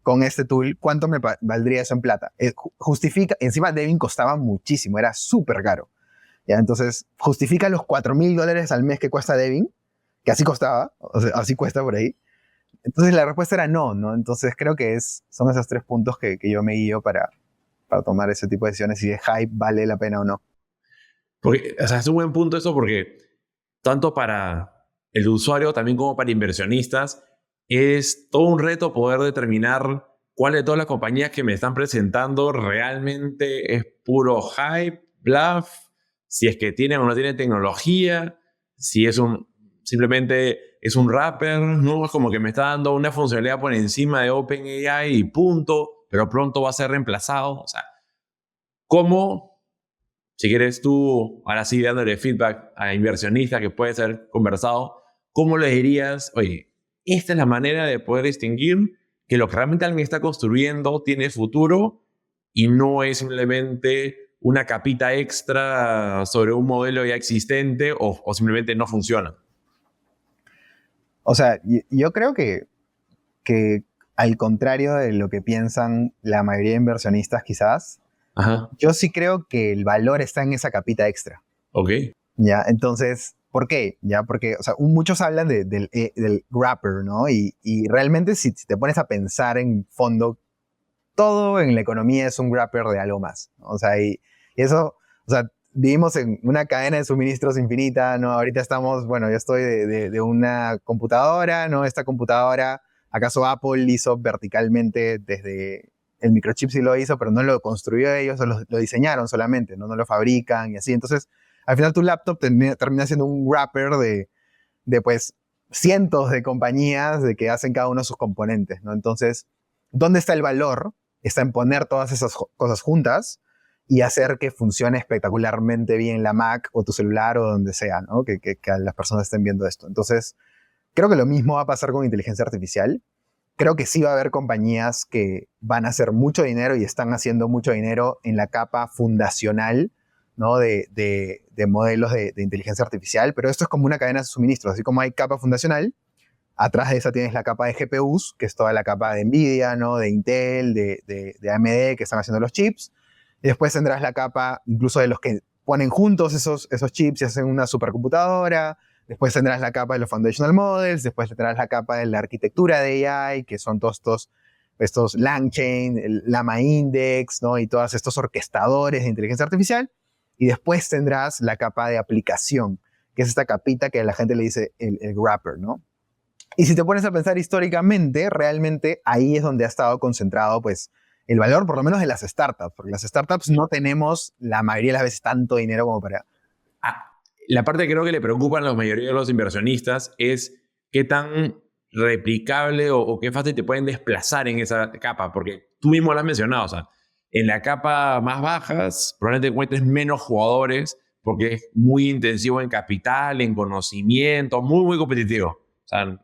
[SPEAKER 1] con este tool, ¿cuánto me valdría eso en plata? Justifica, encima Devin costaba muchísimo, era súper caro. ¿Ya? Entonces, justifica los $4,000 al mes que cuesta Devin, que así costaba, o sea, así cuesta por ahí. Entonces la respuesta era no, ¿no? Entonces creo que son esos 3 puntos que yo me guío para tomar ese tipo de decisiones, si de hype vale la pena o no.
[SPEAKER 2] Porque, o sea, es un buen punto eso porque tanto para el usuario también como para inversionistas es todo un reto poder determinar cuál de todas las compañías que me están presentando realmente es puro hype, bluff, si es que tienen o no tienen tecnología, si es simplemente es un rapper, ¿no? Es como que me está dando una funcionalidad por encima de OpenAI y punto, pero pronto va a ser reemplazado. O sea, ¿cómo, si quieres tú, ahora sí dándole feedback a inversionistas que puede ser conversado, cómo le dirías, oye, esta es la manera de poder distinguir que lo que realmente alguien está construyendo tiene futuro y no es simplemente una capita extra sobre un modelo ya existente o simplemente no funciona?
[SPEAKER 1] O sea, yo creo que al contrario de lo que piensan la mayoría de inversionistas quizás,
[SPEAKER 2] Ajá,
[SPEAKER 1] yo sí creo que el valor está en esa capita extra.
[SPEAKER 2] ok.
[SPEAKER 1] ¿Ya? Entonces, ¿por qué? ¿Ya? Porque, o sea, muchos hablan del wrapper, ¿no? Y realmente si te pones a pensar en fondo, todo en la economía es un wrapper de algo más, ¿no? O sea, y eso, o sea, vivimos en una cadena de suministros infinita, ¿no? Ahorita estamos, bueno, yo estoy de una computadora, ¿no? Esta computadora ¿Acaso Apple hizo verticalmente desde el microchip? Sí lo hizo, pero no lo construyó ellos, lo diseñaron solamente, ¿no? No lo fabrican y así. Entonces, al final tu laptop termina siendo un wrapper de pues cientos de compañías de que hacen cada uno de sus componentes, ¿no? Entonces, ¿dónde está el valor? Está en poner todas esas cosas juntas y hacer que funcione espectacularmente bien la Mac o tu celular o donde sea, ¿no? Que las personas estén viendo esto. Entonces, creo que lo mismo va a pasar con inteligencia artificial. Creo que sí va a haber compañías que van a hacer mucho dinero y están haciendo mucho dinero en la capa fundacional, ¿no? de modelos de inteligencia artificial, pero esto es como una cadena de suministro. Así como hay capa fundacional, atrás de esa tienes la capa de GPUs, que es toda la capa de NVIDIA, ¿no? De Intel, de AMD, que están haciendo los chips. Y después tendrás la capa incluso de los que ponen juntos esos chips y hacen una supercomputadora. Después tendrás la capa de los foundational models. Después tendrás la capa de la arquitectura de AI, que son todos estos LangChain, el Llama Index, ¿no? Y todos estos orquestadores de inteligencia artificial. Y después tendrás la capa de aplicación, que es esta capita que a la gente le dice el wrapper, ¿no? Y si te pones a pensar históricamente, realmente ahí es donde ha estado concentrado, pues, el valor, por lo menos de las startups, porque las startups no tenemos la mayoría de las veces tanto dinero como para...
[SPEAKER 2] La parte que creo que le preocupa a la mayoría de los inversionistas es qué tan replicable o qué fácil te pueden desplazar en esa capa, porque tú mismo lo has mencionado, o sea, en la capa más bajas probablemente encuentres menos jugadores porque es muy intensivo en capital, en conocimiento, muy, muy competitivo. O sea,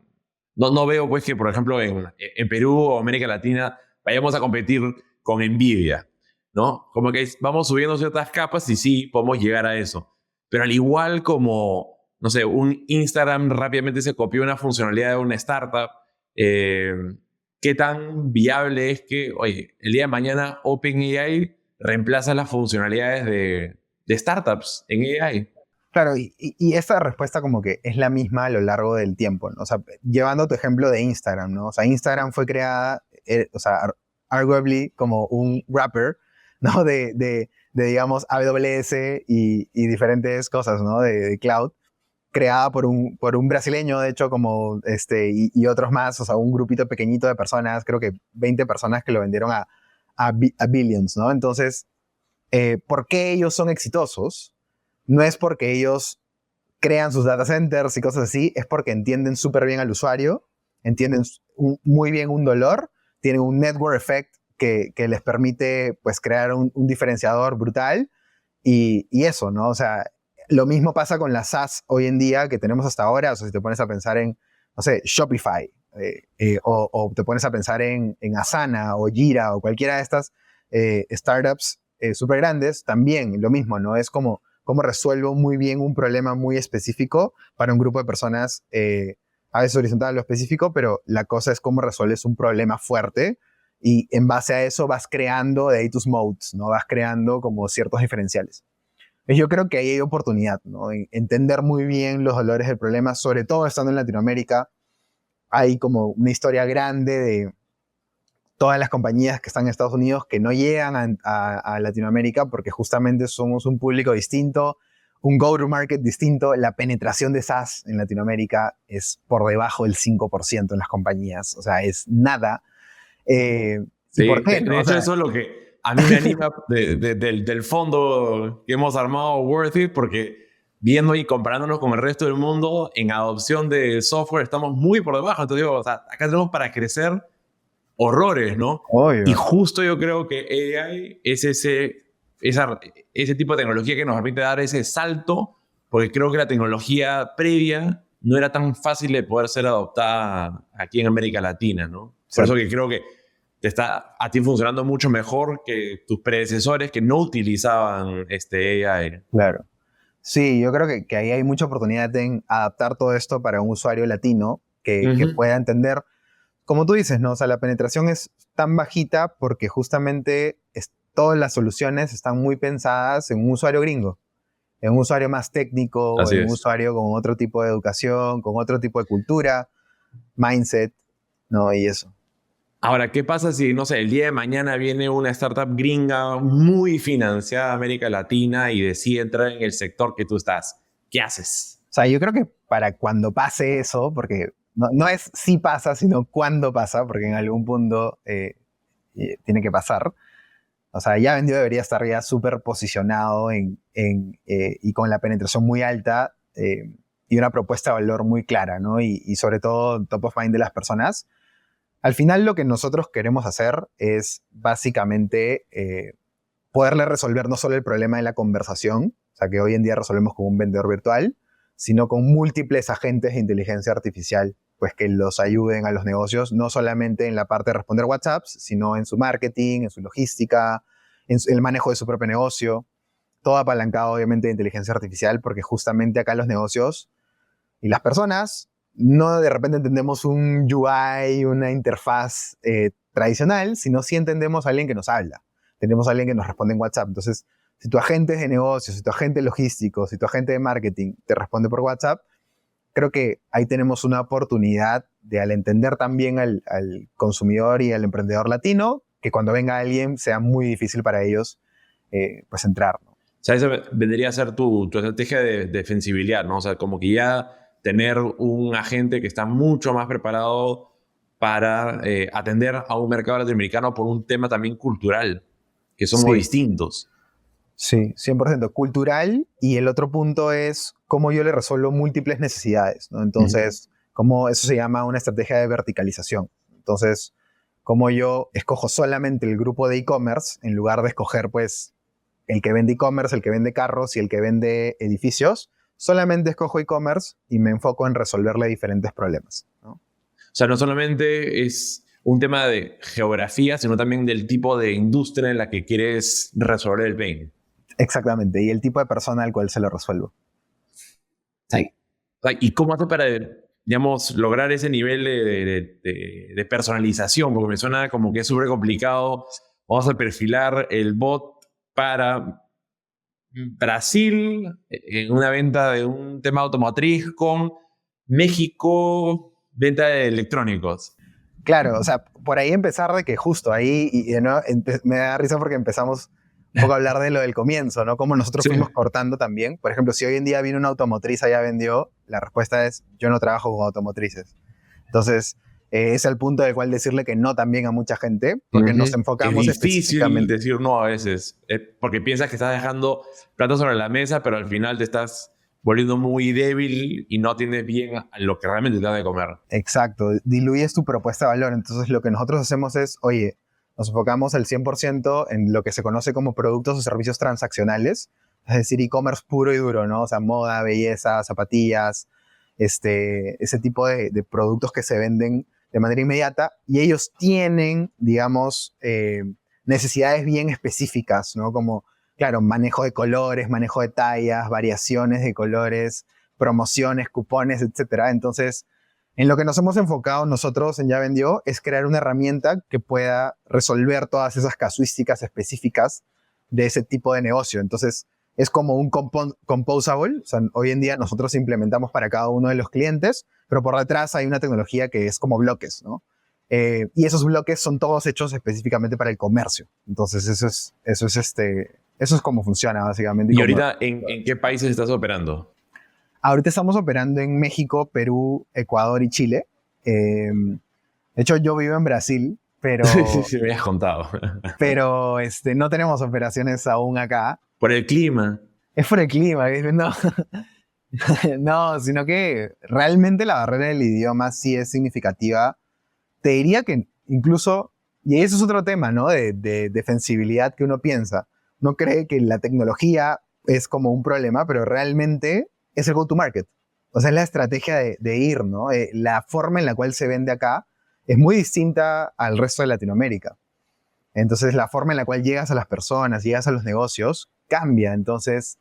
[SPEAKER 2] no veo pues que, por ejemplo, en Perú o América Latina vayamos a competir con Nvidia, ¿no? Como que vamos subiendo ciertas capas y sí, podemos llegar a eso. Pero al igual como, no sé, un Instagram rápidamente se copió una funcionalidad de una startup, ¿qué tan viable es que, oye, el día de mañana OpenAI reemplaza las funcionalidades de startups en AI?
[SPEAKER 1] Claro, y esta respuesta como que es la misma a lo largo del tiempo, ¿no? O sea, llevando tu ejemplo de Instagram, ¿no? O sea, Instagram fue creada, o sea, arguably como un wrapper, ¿no? Digamos, AWS y diferentes cosas, ¿no? De cloud, creada por un brasileño, de hecho, como y otros más, o sea, un grupito pequeñito de personas, creo que 20 personas que lo vendieron a billions, ¿no? Entonces, ¿por qué ellos son exitosos? No es porque ellos crean sus data centers y cosas así, es porque entienden súper bien al usuario, entienden muy bien un dolor, tienen un network effect que les permite pues crear un diferenciador brutal y eso, ¿no? O sea, lo mismo pasa con las SaaS hoy en día que tenemos hasta ahora, o sea, si te pones a pensar en, no sé, Shopify, o te pones a pensar en Asana o Jira o cualquiera de estas startups súper grandes, también lo mismo, ¿no? Es como cómo resuelvo muy bien un problema muy específico para un grupo de personas, a veces horizontal a lo específico, pero la cosa es cómo resuelves un problema fuerte y en base a eso vas creando de ahí tus moats, ¿no? Vas creando como ciertos diferenciales. Yo creo que ahí hay oportunidad, ¿no? Entender muy bien los dolores del problema, sobre todo estando en Latinoamérica, hay como una historia grande de todas las compañías que están en Estados Unidos que no llegan a Latinoamérica porque justamente somos un público distinto, un go-to-market distinto. La penetración de SaaS en Latinoamérica es por debajo del 5% en las compañías, o sea, es nada.
[SPEAKER 2] Sí,
[SPEAKER 1] ¿Y por qué?
[SPEAKER 2] de hecho, eso es lo que a mí me anima del fondo que hemos armado Worth It, porque viendo y comparándonos con el resto del mundo, en adopción de software estamos muy por debajo. Entonces digo, o sea, acá tenemos para crecer horrores, ¿no?
[SPEAKER 1] Obvio.
[SPEAKER 2] Y justo yo creo que AI es ese tipo de tecnología que nos permite dar ese salto, porque creo que la tecnología previa no era tan fácil de poder ser adoptada aquí en América Latina, ¿no?
[SPEAKER 1] Sí.
[SPEAKER 2] Por eso que creo que te está a ti funcionando mucho mejor que tus predecesores que no utilizaban AI.
[SPEAKER 1] Claro. Sí, yo creo que ahí hay mucha oportunidad en adaptar todo esto para un usuario latino que pueda entender, como tú dices, ¿no? O sea, la penetración es tan bajita porque justamente todas las soluciones están muy pensadas en un usuario gringo, en un usuario más técnico,
[SPEAKER 2] Así
[SPEAKER 1] en un
[SPEAKER 2] es.
[SPEAKER 1] usuario con otro tipo de educación, con otro tipo de cultura, mindset, ¿no? Y eso.
[SPEAKER 2] Ahora, ¿qué pasa si, no sé, el día de mañana viene una startup gringa muy financiada de América Latina y decide entrar en el sector que tú estás? ¿Qué haces?
[SPEAKER 1] O sea, yo creo que para cuando pase eso, porque no es si pasa, sino cuándo pasa, porque en algún punto tiene que pasar. O sea, Ya Vendió debería estar ya súper posicionado y con la penetración muy alta y una propuesta de valor muy clara, ¿no? Y sobre todo top of mind de las personas. Al final lo que nosotros queremos hacer es básicamente poderle resolver no solo el problema de la conversación, o sea, que hoy en día resolvemos con un vendedor virtual, sino con múltiples agentes de inteligencia artificial, pues que los ayuden a los negocios, no solamente en la parte de responder WhatsApps, sino en su marketing, en su logística, el manejo de su propio negocio, todo apalancado obviamente de inteligencia artificial, porque justamente acá los negocios y las personas no de repente entendemos un UI, una interfaz tradicional, sino sí entendemos a alguien que nos habla. Tenemos a alguien que nos responde en WhatsApp. Entonces, si tu agente de negocios, si tu agente logístico, si tu agente de marketing te responde por WhatsApp, creo que ahí tenemos una oportunidad de, al entender también al consumidor y al emprendedor latino, que cuando venga alguien sea muy difícil para ellos pues entrar, ¿no?
[SPEAKER 2] O sea, esa vendría a ser tu estrategia de defensibilidad, ¿no? O sea, como que ya tener un agente que está mucho más preparado para atender a un mercado latinoamericano por un tema también cultural, que somos
[SPEAKER 1] Sí,
[SPEAKER 2] distintos.
[SPEAKER 1] sí, 100% cultural. Y el otro punto es cómo yo le resuelvo múltiples necesidades, ¿no? Entonces, cómo eso se llama una estrategia de verticalización. Entonces, cómo yo escojo solamente el grupo de e-commerce en lugar de escoger, pues, el que vende e-commerce, el que vende carros y el que vende edificios. Solamente escojo e-commerce y me enfoco en resolverle diferentes problemas, ¿no?
[SPEAKER 2] O sea, no solamente es un tema de geografía, sino también del tipo de industria en la que quieres resolver el pain.
[SPEAKER 1] Exactamente, y el tipo de persona al cual se lo resuelvo.
[SPEAKER 2] Sí. ¿Y cómo hace para, digamos, lograr ese nivel de personalización? Porque me suena como que es súper complicado. Vamos a perfilar el bot para Brasil en una venta de un tema automotriz con México, venta de electrónicos.
[SPEAKER 1] Claro, o sea, por ahí empezar de que justo ahí, y de nuevo, me da risa porque empezamos un poco a hablar de lo del comienzo, ¿no? Cómo nosotros
[SPEAKER 2] Sí.
[SPEAKER 1] fuimos cortando también. Por ejemplo, si hoy en día viene una automotriz allá vendió, la respuesta es, yo no trabajo con automotrices. Entonces, es el punto del cual decirle que no también a mucha gente, porque nos
[SPEAKER 2] Que es
[SPEAKER 1] enfocamos
[SPEAKER 2] difícil
[SPEAKER 1] específicamente.
[SPEAKER 2] decir no a veces, porque piensas que estás dejando plata sobre la mesa, pero al final te estás volviendo muy débil y no tienes bien a lo que realmente te da de comer.
[SPEAKER 1] Exacto, diluyes tu propuesta de valor. Entonces, lo que nosotros hacemos es, oye, nos enfocamos al 100% en lo que se conoce como productos o servicios transaccionales, es decir, e-commerce puro y duro, ¿no? O sea, moda, belleza, zapatillas, ese tipo de productos que se venden de manera inmediata y ellos tienen, digamos, necesidades bien específicas, ¿no? Como, claro, manejo de colores, manejo de tallas, variaciones de colores, promociones, cupones, etcétera. Entonces, en lo que nos hemos enfocado nosotros en Ya Vendió es crear una herramienta que pueda resolver todas esas casuísticas específicas de ese tipo de negocio. Entonces, es como un composable. O sea, hoy en día nosotros implementamos para cada uno de los clientes, pero por detrás hay una tecnología que es como bloques, ¿no? Y esos bloques son todos hechos específicamente para el comercio. Entonces, eso es como funciona básicamente.
[SPEAKER 2] ¿Y ahorita en qué países estás operando?
[SPEAKER 1] Ahorita estamos operando en México, Perú, Ecuador y Chile. De hecho, yo vivo en Brasil,
[SPEAKER 2] Sí, me habías contado.
[SPEAKER 1] pero no tenemos operaciones aún acá.
[SPEAKER 2] Por el clima.
[SPEAKER 1] Es por el clima, no, no, sino que realmente la barrera del idioma sí es significativa. Te diría que incluso, y eso es otro tema, ¿no? De defensibilidad que uno piensa. Uno cree que la tecnología es como un problema, pero realmente es el go-to-market. O sea, es la estrategia de ir, ¿no? La forma en la cual se vende acá es muy distinta al resto de Latinoamérica. Entonces, la forma en la cual llegas a las personas, llegas a los negocios, cambia. Entonces,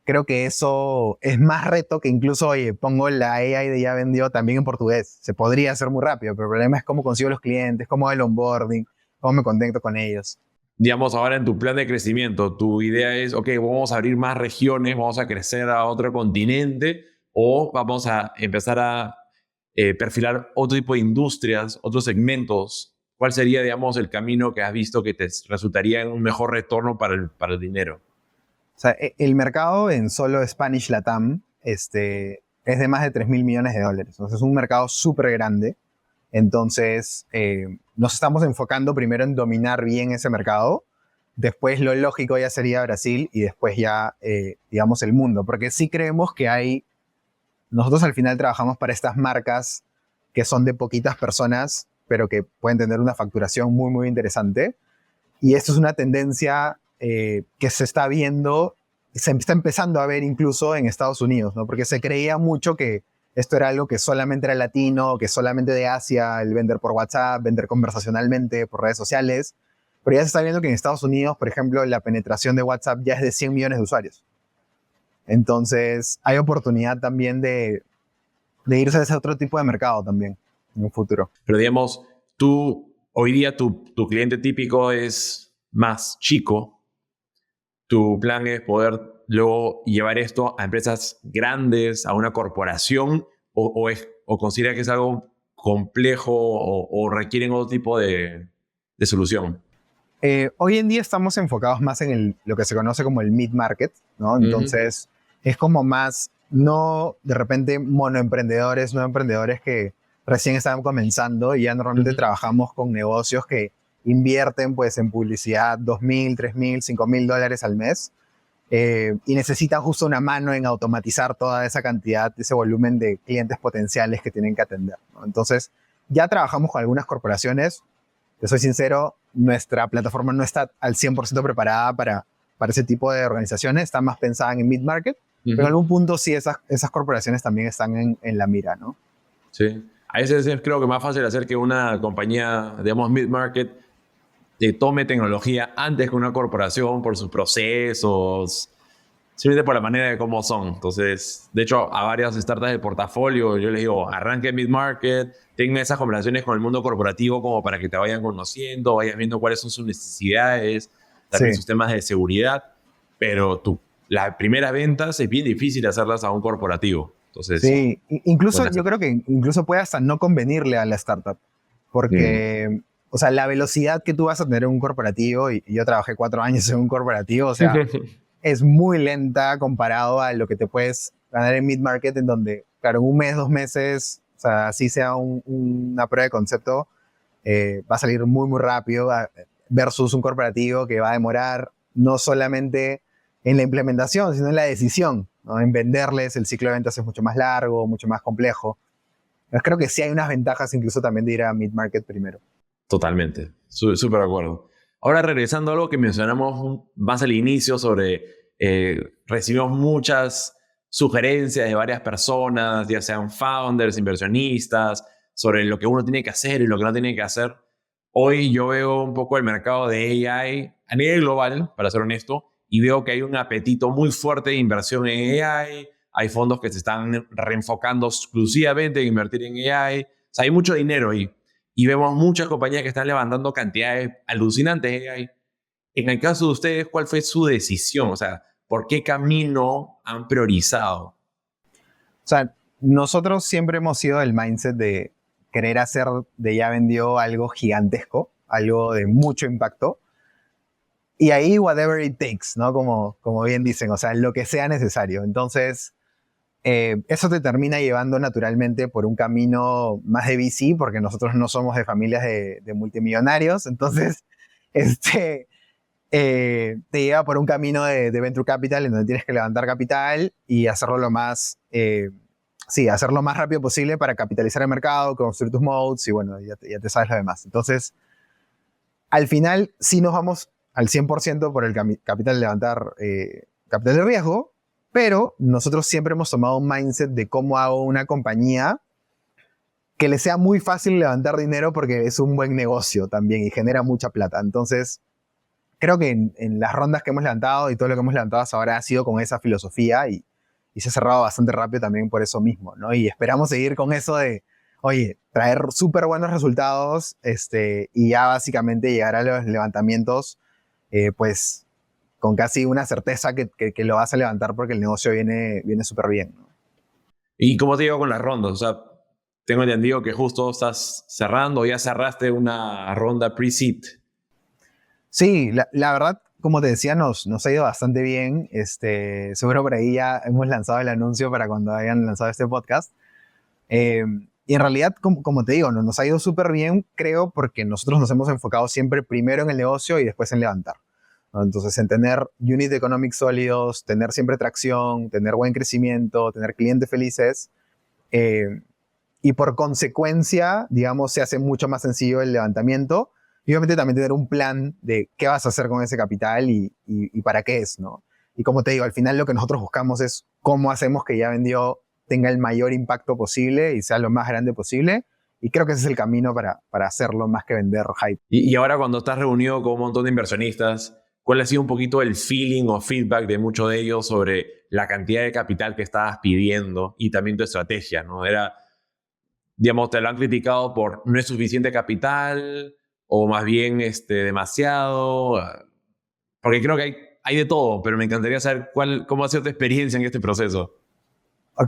[SPEAKER 1] creo que eso es más reto que incluso, oye, pongo la AI de Ya Vendió también en portugués. Se podría hacer muy rápido, pero el problema es cómo consigo los clientes, cómo hago el onboarding, cómo me conecto con ellos.
[SPEAKER 2] Digamos, ahora en tu plan de crecimiento, tu idea es, ok, vamos a abrir más regiones, vamos a crecer a otro continente o vamos a empezar a perfilar otro tipo de industrias, otros segmentos. ¿Cuál sería, digamos, el camino que has visto que te resultaría en un mejor retorno para el dinero?
[SPEAKER 1] O sea, el mercado en solo Spanish Latam, es de más de $3.000 millones. Entonces es un mercado súper grande. Entonces nos estamos enfocando primero en dominar bien ese mercado. Después lo lógico ya sería Brasil y después ya, digamos, el mundo. Porque sí creemos que nosotros al final trabajamos para estas marcas que son de poquitas personas, pero que pueden tener una facturación muy, muy interesante. Y esto es una tendencia que se está viendo, se está empezando a ver incluso en Estados Unidos, ¿no? Porque se creía mucho que esto era algo que solamente era latino, que solamente de Asia, el vender por WhatsApp, vender conversacionalmente por redes sociales. Pero ya se está viendo que en Estados Unidos, por ejemplo, la penetración de WhatsApp ya es de 100 millones de usuarios. Entonces, hay oportunidad también de irse a ese otro tipo de mercado también en un futuro.
[SPEAKER 2] Pero digamos, hoy día tu cliente típico es más chico. Tu plan es poder luego llevar esto a empresas grandes, a una corporación, o considera que es algo complejo o requieren otro tipo de solución.
[SPEAKER 1] Hoy en día estamos enfocados más en lo que se conoce como el mid-market, ¿no? Entonces, es como más, no de repente monoemprendedores, no emprendedores que recién están comenzando y ya normalmente trabajamos con negocios que invierten pues en publicidad $2.000, $3.000, $5.000 al mes y necesitan justo una mano en automatizar toda esa cantidad, ese volumen de clientes potenciales que tienen que atender, ¿no? Entonces, ya trabajamos con algunas corporaciones. Te soy sincero, nuestra plataforma no está al 100% preparada para ese tipo de organizaciones, está más pensada en mid-market, pero en algún punto sí esas corporaciones también están en la mira, ¿no?
[SPEAKER 2] Sí. A veces es creo que más fácil hacer que una compañía, digamos, mid-market, tome tecnología antes que una corporación por sus procesos, simplemente por la manera de cómo son. Entonces, de hecho, a varias startups del portafolio, yo les digo, arranque mid-market, tengan esas conversaciones con el mundo corporativo como para que te vayan conociendo, vayas viendo cuáles son sus necesidades, también sus temas de seguridad, pero las primeras ventas es bien difícil hacerlas a un corporativo. Entonces,
[SPEAKER 1] sí, incluso yo creo que incluso puede hasta no convenirle a la startup, porque, o sea, la velocidad que tú vas a tener en un corporativo, y yo trabajé 4 años en un corporativo, o sea, es muy lenta comparado a lo que te puedes ganar en mid-market, en donde, claro, en un mes, 2 meses, o sea, así sea una prueba de concepto, va a salir muy, muy rápido versus un corporativo que va a demorar no solamente en la implementación, sino en la decisión, ¿no? En venderles, el ciclo de ventas es mucho más largo, mucho más complejo. Entonces, creo que sí hay unas ventajas incluso también de ir a mid-market primero.
[SPEAKER 2] Totalmente, súper de acuerdo. Ahora regresando a algo que mencionamos más al inicio sobre recibimos muchas sugerencias de varias personas, ya sean founders, inversionistas, sobre lo que uno tiene que hacer y lo que no tiene que hacer. Hoy yo veo un poco el mercado de AI a nivel global, para ser honesto, y veo que hay un apetito muy fuerte de inversión en AI. Hay fondos que se están reenfocando exclusivamente en invertir en AI. O sea, hay mucho dinero ahí. Y vemos muchas compañías que están levantando cantidades alucinantes de AI. En el caso de ustedes, ¿cuál fue su decisión? O sea, ¿por qué camino han priorizado?
[SPEAKER 1] O sea, nosotros siempre hemos sido el mindset de querer hacer de Ya Vendió algo gigantesco, algo de mucho impacto. Y ahí whatever it takes, ¿no? Como bien dicen, o sea, lo que sea necesario. Entonces, eso te termina llevando naturalmente por un camino más de VC, porque nosotros no somos de familias de multimillonarios. Entonces, te lleva por un camino de venture capital en donde tienes que levantar capital y hacerlo hacerlo lo más rápido posible para capitalizar el mercado, construir tus moats y bueno, ya te sabes lo demás. Entonces, al final sí nos vamos al 100% por el capital de levantar capital de riesgo, pero nosotros siempre hemos tomado un mindset de cómo hago una compañía que le sea muy fácil levantar dinero porque es un buen negocio también y genera mucha plata. Entonces, creo que en las rondas que hemos levantado y todo lo que hemos levantado hasta ahora ha sido con esa filosofía y se ha cerrado bastante rápido también por eso mismo, ¿no? Y esperamos seguir con eso de, oye, traer súper buenos resultados y ya básicamente llegar a los levantamientos pues con casi una certeza que lo vas a levantar porque el negocio viene súper bien, ¿no?
[SPEAKER 2] ¿Y cómo te digo con las rondas? O sea, tengo entendido que justo estás cerrando, ya cerraste una ronda pre-seed.
[SPEAKER 1] Sí, la verdad, como te decía, nos ha ido bastante bien. Seguro por ahí ya hemos lanzado el anuncio para cuando hayan lanzado este podcast. Eh, y en realidad, como te digo, nos ha ido súper bien, creo, porque nosotros nos hemos enfocado siempre primero en el negocio y después en levantar, ¿no? Entonces, en tener unit economics sólidos, tener siempre tracción, tener buen crecimiento, tener clientes felices. eh, y por consecuencia, digamos, se hace mucho más sencillo el levantamiento. Y obviamente también tener un plan de qué vas a hacer con ese capital y para qué es, ¿no? Y como te digo, al final lo que nosotros buscamos es cómo hacemos que Ya Vendió tenga el mayor impacto posible y sea lo más grande posible. Y creo que ese es el camino para hacerlo más que vender hype.
[SPEAKER 2] Y ahora cuando estás reunido con un montón de inversionistas, ¿cuál ha sido un poquito el feeling o feedback de muchos de ellos sobre la cantidad de capital que estabas pidiendo y también tu estrategia, ¿no? Era, digamos, te lo han criticado por no es suficiente capital o más bien demasiado, porque creo que hay de todo, pero me encantaría saber cómo ha sido tu experiencia en este proceso.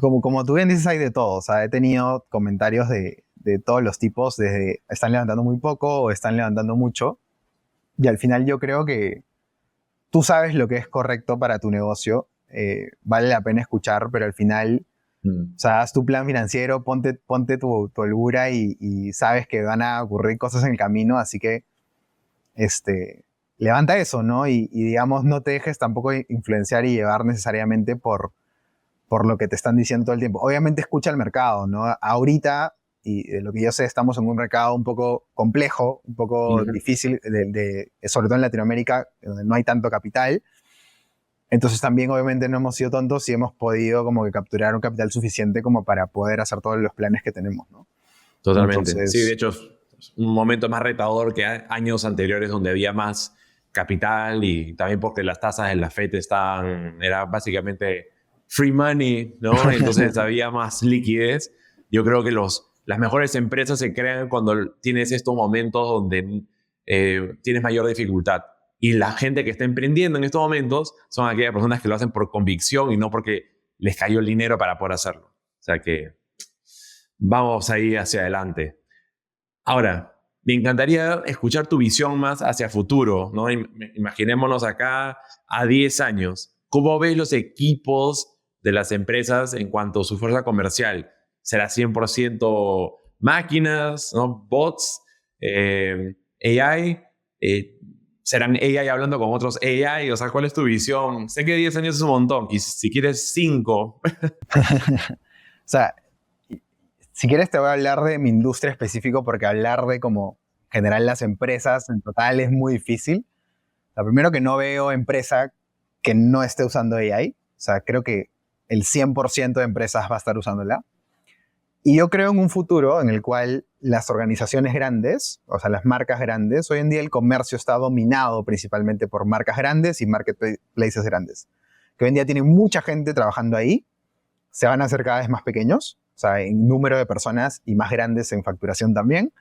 [SPEAKER 1] Como tú bien dices, hay de todo. O sea, he tenido comentarios de todos los tipos, desde están levantando muy poco o están levantando mucho. Y al final yo creo que tú sabes lo que es correcto para tu negocio. Vale la pena escuchar, pero al final, o sea, haz tu plan financiero, ponte tu holgura y sabes que van a ocurrir cosas en el camino, así que levanta eso, ¿no? Y digamos, no te dejes tampoco influenciar y llevar necesariamente por lo que te están diciendo todo el tiempo. Obviamente escucha el mercado, ¿no? Ahorita, y de lo que yo sé, estamos en un mercado un poco complejo, un poco difícil, sobre todo en Latinoamérica, donde no hay tanto capital. Entonces también obviamente no hemos sido tontos y hemos podido como que capturar un capital suficiente como para poder hacer todos los planes que tenemos, ¿no?
[SPEAKER 2] Totalmente.
[SPEAKER 1] Entonces,
[SPEAKER 2] Sí, de hecho, es un momento más retador que años anteriores donde había más capital y también porque las tasas en la FED era básicamente free money, ¿no? Entonces había más liquidez. Yo creo que las mejores empresas se crean cuando tienes estos momentos donde tienes mayor dificultad. Y la gente que está emprendiendo en estos momentos son aquellas personas que lo hacen por convicción y no porque les cayó el dinero para poder hacerlo. O sea que vamos ahí hacia adelante. Ahora, me encantaría escuchar tu visión más hacia futuro, ¿no? Imaginémonos acá a 10 años. ¿Cómo ves los equipos de las empresas en cuanto a su fuerza comercial? ¿Será 100% máquinas, ¿no? Bots, AI? ¿Serán AI hablando con otros AI? O sea, ¿cuál es tu visión? Sé que 10 años es un montón, y si quieres 5.
[SPEAKER 1] o sea, si quieres te voy a hablar de mi industria específico porque hablar de como general las empresas en total es muy difícil. La primero que no veo empresa que no esté usando AI. O sea, creo que el 100% de empresas va a estar usándola. Y yo creo en un futuro en el cual las organizaciones grandes, o sea, las marcas grandes, hoy en día el comercio está dominado principalmente por marcas grandes y marketplaces grandes, que hoy en día tienen mucha gente trabajando ahí, se van a hacer cada vez más pequeños, o sea, en número de personas y más grandes en facturación también.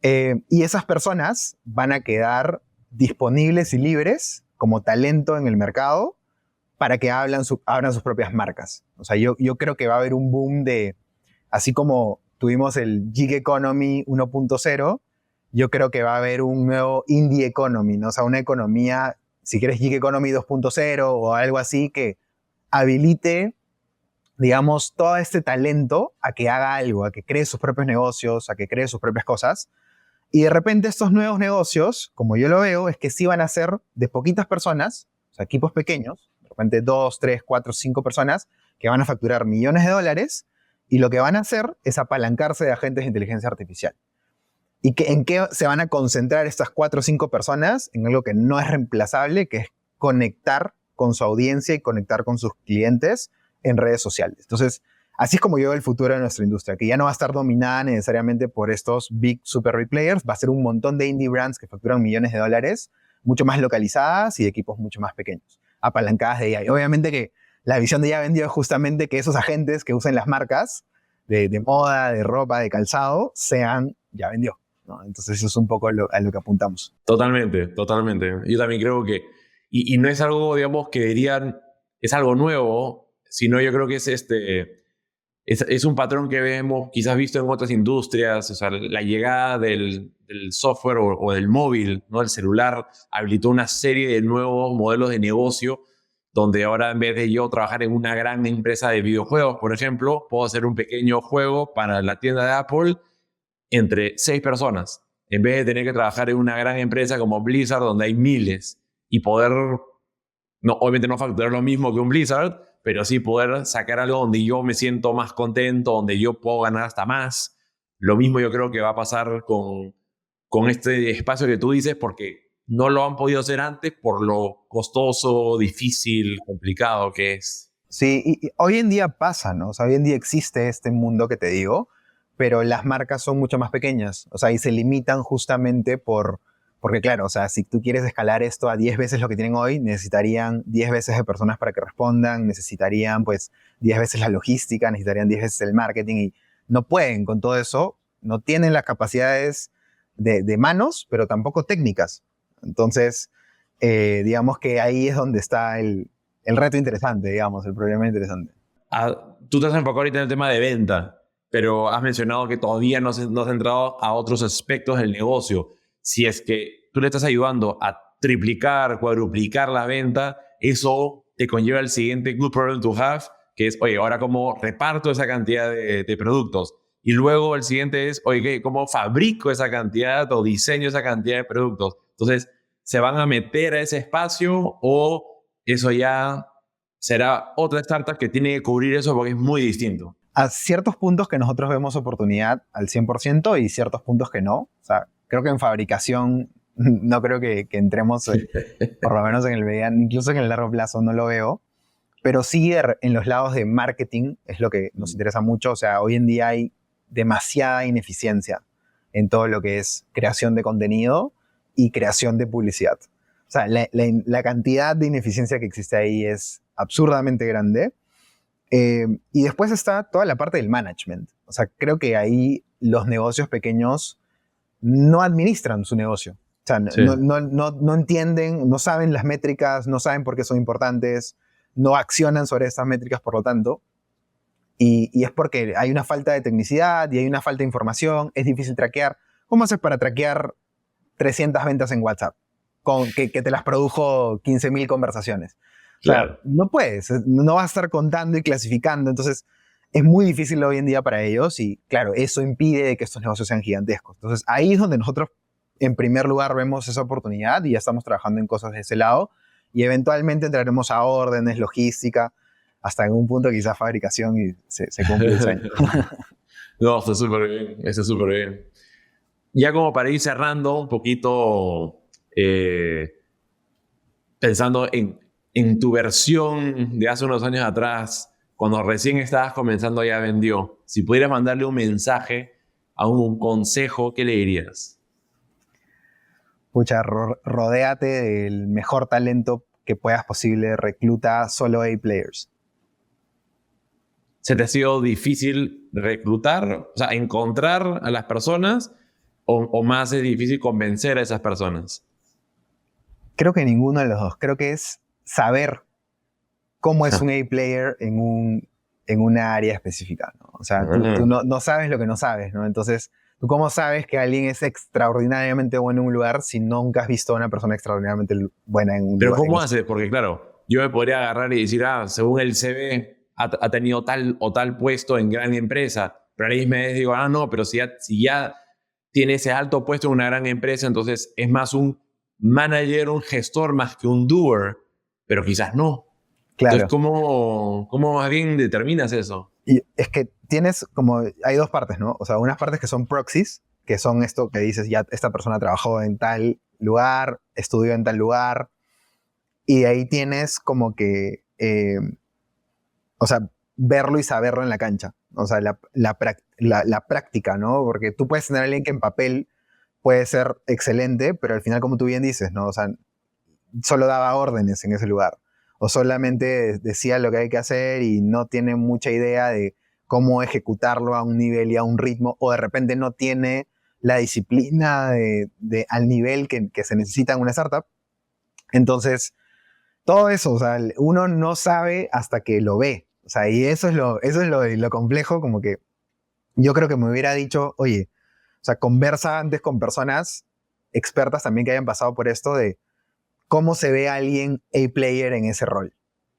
[SPEAKER 1] Y esas personas van a quedar disponibles y libres como talento en el mercado para que abran sus propias marcas. O sea, yo creo que va a haber un boom de, así como tuvimos el gig economy 1.0, yo creo que va a haber un nuevo indie economy, ¿no? O sea, una economía, si quieres gig economy 2.0 o algo así, que habilite, digamos, todo este talento a que haga algo, a que cree sus propios negocios, a que cree sus propias cosas. Y de repente estos nuevos negocios, como yo lo veo, es que sí van a ser de poquitas personas, o sea, equipos pequeños, de repente 2, 3, 4, 5 personas que van a facturar millones de dólares y lo que van a hacer es apalancarse de agentes de inteligencia artificial. ¿Y en qué se van a concentrar estas 4 o 5 personas? En algo que no es reemplazable, que es conectar con su audiencia y conectar con sus clientes en redes sociales. Entonces, así es como yo veo el futuro de nuestra industria, que ya no va a estar dominada necesariamente por estos super big players, va a ser un montón de indie brands que facturan millones de dólares, mucho más localizadas y de equipos mucho más pequeños, apalancadas de AI. Obviamente que la visión de Ya Vendió es justamente que esos agentes que usen las marcas de moda, de ropa, de calzado, sean Ya Vendió, ¿no? Entonces eso es un poco a lo que apuntamos.
[SPEAKER 2] Totalmente, totalmente. Yo también creo que, y no es algo, digamos, que dirían, es algo nuevo, sino yo creo que es Es un patrón que vemos quizás visto en otras industrias, o sea, la llegada del software o del móvil, ¿no? El celular habilitó una serie de nuevos modelos de negocio donde ahora en vez de yo trabajar en una gran empresa de videojuegos, por ejemplo, puedo hacer un pequeño juego para la tienda de Apple entre 6 personas, en vez de tener que trabajar en una gran empresa como Blizzard donde hay miles y poder, no, obviamente no facturar lo mismo que un Blizzard, pero sí poder sacar algo donde yo me siento más contento, donde yo puedo ganar hasta más. Lo mismo yo creo que va a pasar con este espacio que tú dices, porque no lo han podido hacer antes por lo costoso, difícil, complicado que es.
[SPEAKER 1] Sí, y hoy en día pasa, ¿no? O sea, hoy en día existe este mundo que te digo, pero las marcas son mucho más pequeñas, o sea, y se limitan justamente porque claro, o sea, si tú quieres escalar esto a 10 veces lo que tienen hoy, necesitarían 10 veces de personas para que respondan, necesitarían pues 10 veces la logística, necesitarían 10 veces el marketing y no pueden con todo eso, no tienen las capacidades de manos, pero tampoco técnicas. Entonces, digamos que ahí es donde está el reto interesante, digamos, el problema interesante.
[SPEAKER 2] Tú te has enfocado ahorita en el tema de venta, pero has mencionado que todavía no has entrado a otros aspectos del negocio. Si es que tú le estás ayudando a triplicar, cuadruplicar la venta, eso te conlleva el siguiente good problem to have, que es, oye, ahora cómo reparto esa cantidad de productos. Y luego el siguiente es, oye, ¿cómo fabrico esa cantidad o diseño esa cantidad de productos? Entonces, ¿se van a meter a ese espacio o eso ya será otra startup que tiene que cubrir eso porque es muy distinto?
[SPEAKER 1] A ciertos puntos que nosotros vemos oportunidad al 100% y ciertos puntos que no. O sea, creo que en fabricación no creo que entremos, por lo menos en el mediano, incluso en el largo plazo no lo veo. Pero sí en los lados de marketing es lo que nos interesa mucho. O sea, hoy en día hay demasiada ineficiencia en todo lo que es creación de contenido y creación de publicidad. O sea, la cantidad de ineficiencia que existe ahí es absurdamente grande. Y después está toda la parte del management. O sea, creo que ahí los negocios pequeños no administran su negocio. O sea,
[SPEAKER 2] Sí.
[SPEAKER 1] no entienden, no saben las métricas, no saben por qué son importantes, no accionan sobre estas métricas, por lo tanto. Y es porque hay una falta de tecnicidad y hay una falta de información, es difícil traquear. ¿Cómo haces para traquear 300 ventas en WhatsApp? Que te las produjo 15.000 conversaciones.
[SPEAKER 2] Claro.
[SPEAKER 1] O sea, no puedes, no vas a estar contando y clasificando, entonces es muy difícil hoy en día para ellos y claro, eso impide que estos negocios sean gigantescos. Entonces ahí es donde nosotros en primer lugar vemos esa oportunidad y ya estamos trabajando en cosas de ese lado y eventualmente entraremos a órdenes, logística, hasta en un punto quizás fabricación y se cumple el sueño.
[SPEAKER 2] No, está súper bien, está súper bien. Ya como para ir cerrando un poquito, pensando en tu versión de hace unos años atrás, cuando recién estabas comenzando ya vendió, si pudieras mandarle un mensaje a un consejo, ¿qué le dirías?
[SPEAKER 1] Pucha, rodéate del mejor talento que puedas posible, recluta solo A-players.
[SPEAKER 2] ¿Se te ha sido difícil reclutar, o sea, encontrar a las personas o más es difícil convencer a esas personas?
[SPEAKER 1] Creo que ninguno de los dos. Creo que es saber cómo es un A-player en una área específica, ¿no? O sea, tú no sabes lo que no sabes, ¿no? Entonces, ¿tú cómo sabes que alguien es extraordinariamente bueno en un lugar si nunca has visto a una persona extraordinariamente buena en un
[SPEAKER 2] Pero
[SPEAKER 1] lugar?
[SPEAKER 2] ¿cómo haces? Porque claro, yo me podría agarrar y decir, según el CV ha tenido tal o tal puesto en gran empresa, pero ahí me digo, no, pero si ya tiene ese alto puesto en una gran empresa, entonces es más un manager, un gestor más que un doer, pero quizás no.
[SPEAKER 1] Claro.
[SPEAKER 2] Entonces, ¿cómo más bien determinas eso?
[SPEAKER 1] Y es que hay dos partes, ¿no? O sea, unas partes que son proxies, que son esto que dices, ya esta persona trabajó en tal lugar, estudió en tal lugar, y de ahí tienes como que, o sea, verlo y saberlo en la cancha. O sea, la práctica, ¿no? Porque tú puedes tener a alguien que en papel puede ser excelente, pero al final, como tú bien dices, ¿no? O sea, solo daba órdenes en ese lugar. O solamente decía lo que hay que hacer y no tiene mucha idea de cómo ejecutarlo a un nivel y a un ritmo, o de repente no tiene la disciplina al nivel que se necesita en una startup. Entonces, todo eso, o sea, uno no sabe hasta que lo ve. O sea, y eso es lo complejo, como que yo creo que me hubiera dicho, oye, o sea, conversa antes con personas expertas también que hayan pasado por esto de cómo se ve a alguien A-player en ese rol.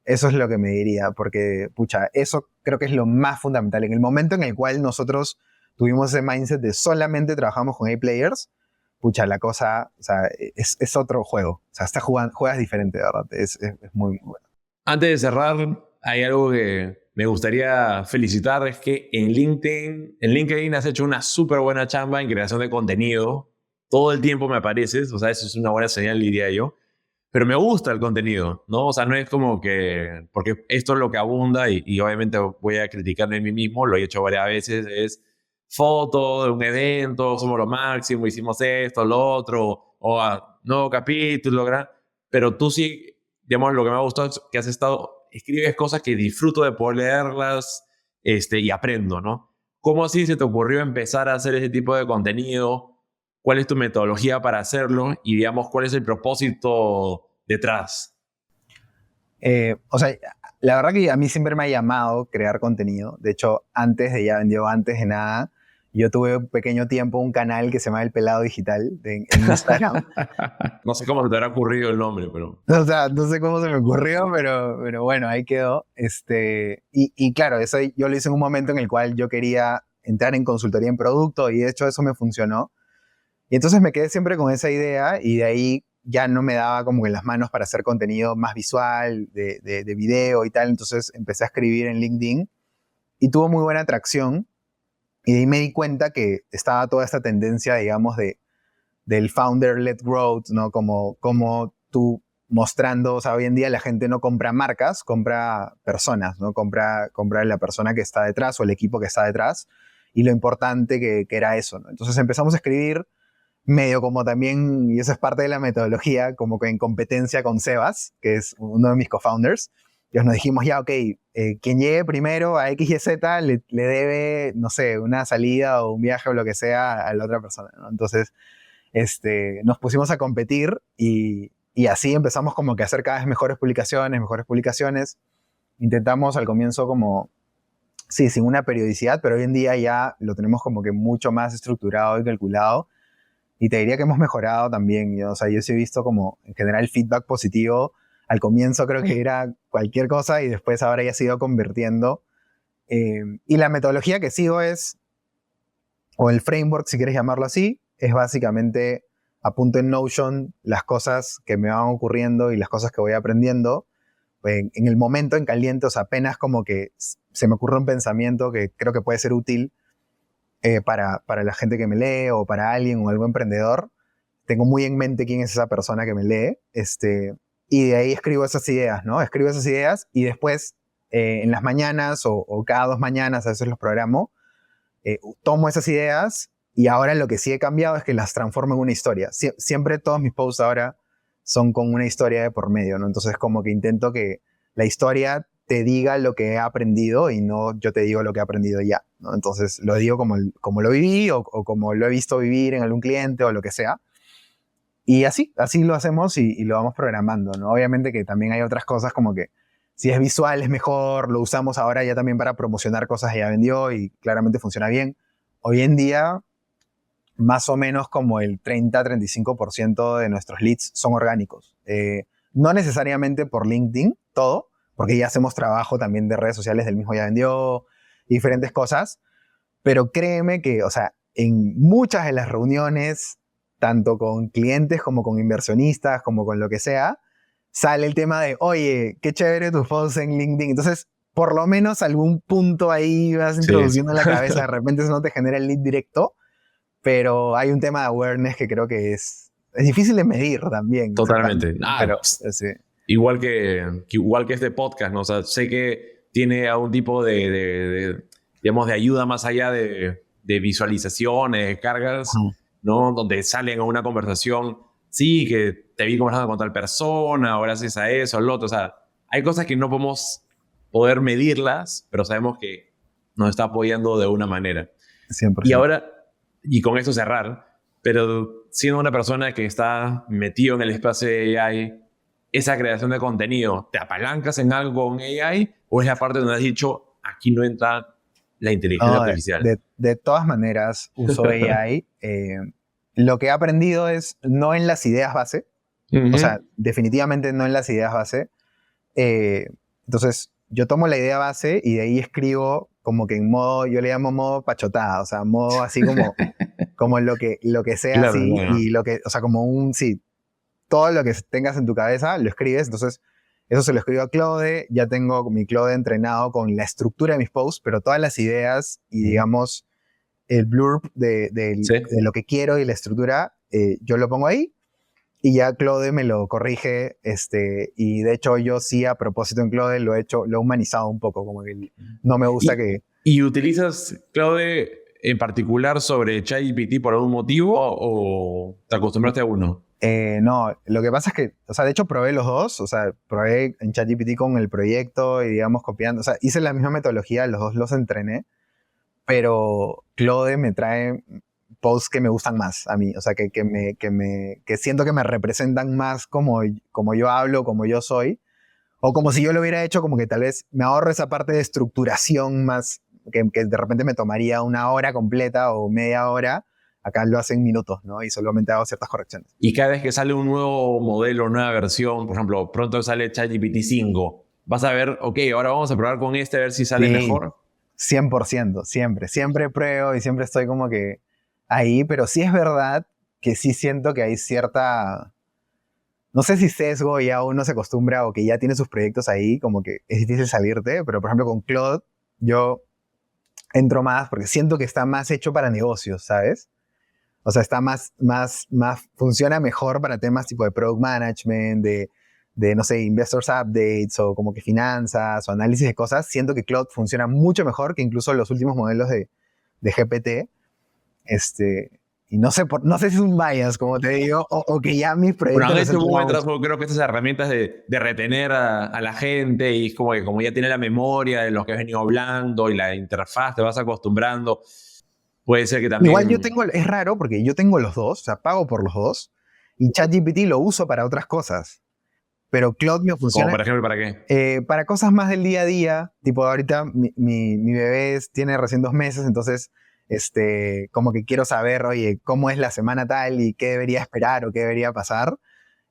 [SPEAKER 1] Eso es lo que me diría, porque, pucha, eso creo que es lo más fundamental. En el momento en el cual nosotros tuvimos ese mindset de solamente trabajamos con A-players, pucha, la cosa, o sea, es otro juego. O sea, juegas diferente, de verdad. Es muy bueno.
[SPEAKER 2] Antes de cerrar, hay algo que me gustaría felicitar, es que en LinkedIn has hecho una súper buena chamba en creación de contenido. Todo el tiempo me apareces, o sea, eso es una buena señal, diría yo. Pero me gusta el contenido, ¿no? O sea, no es como que, porque esto es lo que abunda y obviamente voy a criticarme a mí mismo, lo he hecho varias veces, es foto de un evento, somos lo máximo, hicimos esto, lo otro, o nuevo capítulo, pero tú sí, digamos, lo que me ha gustado es que escribes cosas que disfruto de poder leerlas, y aprendo, ¿no? ¿Cómo así se te ocurrió empezar a hacer ese tipo de contenido? ¿Cuál es tu metodología para hacerlo? Y digamos, ¿cuál es el propósito detrás?
[SPEAKER 1] O sea, la verdad que a mí siempre me ha llamado crear contenido. De hecho, antes de Ya Vendió, antes de nada, yo tuve un pequeño tiempo un canal que se llama El Pelado Digital en Instagram.
[SPEAKER 2] No sé cómo se te habrá ocurrido el nombre, pero...
[SPEAKER 1] O sea, no sé cómo se me ocurrió, pero bueno, ahí quedó. Y claro, eso yo lo hice en un momento en el cual yo quería entrar en consultoría en producto y de hecho eso me funcionó. Y entonces me quedé siempre con esa idea y de ahí ya no me daba como que las manos para hacer contenido más visual, de video y tal. Entonces empecé a escribir en LinkedIn y tuvo muy buena atracción. Y de ahí me di cuenta que estaba toda esta tendencia, digamos, del founder-led growth, ¿no? Como tú mostrando, o sea, hoy en día la gente no compra marcas, compra personas, ¿no? Compra la persona que está detrás o el equipo que está detrás y lo importante que era eso, ¿no? Entonces empezamos a escribir medio como también, y eso es parte de la metodología, como que en competencia con Sebas, que es uno de mis co-founders. Y nos dijimos, ya, ok, quien llegue primero a X y Z le debe, no sé, una salida o un viaje o lo que sea a la otra persona, ¿no? Entonces, nos pusimos a competir y así empezamos como que a hacer cada vez mejores publicaciones, mejores publicaciones. Intentamos al comienzo como, sí, sin una periodicidad, pero hoy en día ya lo tenemos como que mucho más estructurado y calculado. Y te diría que hemos mejorado también. O sea, yo sí he visto como en general feedback positivo. Al comienzo creo que era cualquier cosa y después ahora ya se ha ido convirtiendo. Y la metodología que sigo es, o el framework si quieres llamarlo así, es básicamente apunto en Notion las cosas que me van ocurriendo y las cosas que voy aprendiendo. En el momento, en caliente, o sea, apenas como que se me ocurre un pensamiento que creo que puede ser útil para la gente que me lee o para alguien o algún emprendedor. Tengo muy en mente quién es esa persona que me lee, y de ahí escribo esas ideas, ¿no? Escribo esas ideas y después en las mañanas o cada 2 mañanas, a veces los programo, tomo esas ideas y ahora lo que sí he cambiado es que las transformo en una historia. Siempre todos mis posts ahora son con una historia de por medio, ¿no? Entonces como que intento que la historia te diga lo que he aprendido y no yo te digo lo que he aprendido ya, ¿no? Entonces lo digo como lo viví o como lo he visto vivir en algún cliente o lo que sea. Y así lo hacemos y lo vamos programando, ¿no? Obviamente que también hay otras cosas como que si es visual es mejor, lo usamos ahora ya también para promocionar cosas que ya vendió y claramente funciona bien. Hoy en día, más o menos como el 30-35% de nuestros leads son orgánicos. No necesariamente por LinkedIn, todo, porque ya hacemos trabajo también de redes sociales del mismo ya vendió, diferentes cosas, pero créeme que, o sea, en muchas de las reuniones, tanto con clientes como con inversionistas, como con lo que sea, sale el tema de, oye, qué chévere tus posts en LinkedIn. Entonces, por lo menos algún punto ahí vas
[SPEAKER 2] Sí,
[SPEAKER 1] introduciendo en la cabeza, de repente eso no te genera el lead directo, pero hay un tema de awareness que creo que es difícil de medir también,
[SPEAKER 2] totalmente.
[SPEAKER 1] exactamente, ¿no? Pero sí.
[SPEAKER 2] Igual que este podcast, ¿no? O sea, sé que tiene algún tipo digamos, de ayuda más allá de visualizaciones, de cargas,
[SPEAKER 1] Ujú.
[SPEAKER 2] ¿no? Donde salen a una conversación, sí, que te vi conversando con tal persona, ahora haces a eso, al otro. O sea, hay cosas que no podemos poder medirlas, pero sabemos que nos está apoyando de una manera. Y
[SPEAKER 1] 100%.
[SPEAKER 2] ahora, y con esto cerrar, pero siendo una persona que está metido en el espacio de AI, esa creación de contenido, ¿te apalancas en algo con AI ¿O es la parte donde has dicho, aquí no entra la inteligencia artificial?
[SPEAKER 1] De todas maneras, uso AI. Lo que he aprendido es no en las ideas base. O sea, definitivamente no en las ideas base. Entonces, yo tomo la idea base y de ahí escribo como que en modo, yo le llamo modo pachotada, o sea, modo así como lo que sea,
[SPEAKER 2] claro,
[SPEAKER 1] así,
[SPEAKER 2] claro.
[SPEAKER 1] y lo que, o sea, como sí, todo lo que tengas en tu cabeza lo escribes. Entonces, eso se lo escribo a Claude, ya tengo mi Claude entrenado con la estructura de mis posts, pero todas las ideas y, digamos, el blurb de lo que quiero y la estructura, yo lo pongo ahí. Y ya Claude me lo corrige, y de hecho yo sí, a propósito, en Claude lo he humanizado un poco, como que no me gusta que...
[SPEAKER 2] ¿Y utilizas Claude en particular sobre ChatGPT por algún motivo o te acostumbraste a uno?
[SPEAKER 1] No, lo que pasa es que, o sea, de hecho probé los dos, o sea, probé en ChatGPT con el proyecto y, digamos, copiando, o sea, hice la misma metodología, los dos los entrené, pero Claude me trae posts que me gustan más a mí, o sea, que siento que me representan más como yo hablo, como yo soy, o como si yo lo hubiera hecho, como que tal vez me ahorro esa parte de estructuración más, que de repente me tomaría una hora completa o media hora, acá lo hacen minutos, ¿no? Y solamente hago ciertas correcciones.
[SPEAKER 2] Y cada vez que sale un nuevo modelo, nueva versión, por ejemplo, pronto sale ChatGPT 5, vas a ver, ok, ahora vamos a probar con a ver si sale mejor.
[SPEAKER 1] 100%, siempre pruebo y siempre estoy como que ahí, pero sí es verdad que sí siento que hay cierta, no sé si sesgo, ya uno se acostumbra o que ya tiene sus proyectos ahí, como que es difícil salirte, pero por ejemplo con Claude yo entro más porque siento que está más hecho para negocios, ¿sabes? O sea, está más funciona mejor para temas tipo de product management, de, no sé, investors updates o como que finanzas o análisis de cosas. Siento que Claude funciona mucho mejor que incluso los últimos modelos de GPT. Y no sé si es un bias, como te digo, o que ya mis proyectos...
[SPEAKER 2] Bueno, han hecho un buen trabajo, creo que estas herramientas de retener a la gente, y es como que como ya tiene la memoria de los que has venido hablando y la interfaz, te vas acostumbrando. Puede ser que también...
[SPEAKER 1] Igual es raro porque yo tengo los dos, o sea, pago por los dos, y ChatGPT lo uso para otras cosas. Pero Claude me funciona...
[SPEAKER 2] ¿Como por ejemplo para qué?
[SPEAKER 1] Para cosas más del día a día, tipo ahorita mi bebé tiene recién 2 meses, entonces como que quiero saber, oye, cómo es la semana tal y qué debería esperar o qué debería pasar.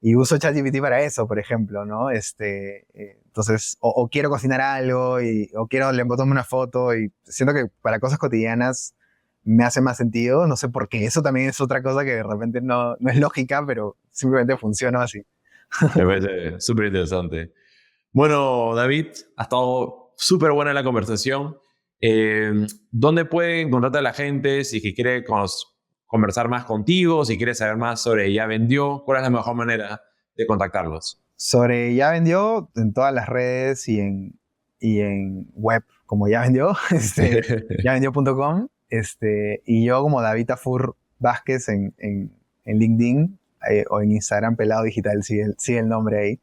[SPEAKER 1] Y uso ChatGPT para eso, por ejemplo, ¿no? Entonces, o quiero cocinar algo, o quiero le tomo una foto, y siento que para cosas cotidianas me hace más sentido. No sé por qué. Eso también es otra cosa que de repente no es lógica, pero simplemente funciona así.
[SPEAKER 2] Me parece súper interesante. Bueno, David, ha estado súper buena la conversación. ¿Dónde puede encontrarte a la gente si quiere conversar más contigo, si quiere saber más sobre Ya Vendió? ¿Cuál es la mejor manera de contactarlos?
[SPEAKER 1] Sobre Ya Vendió, en todas las redes y en web, como Ya Vendió, yavendió.com, y yo como David Tafur Vázquez en LinkedIn, o en Instagram, Pelado Digital, sigue el nombre ahí.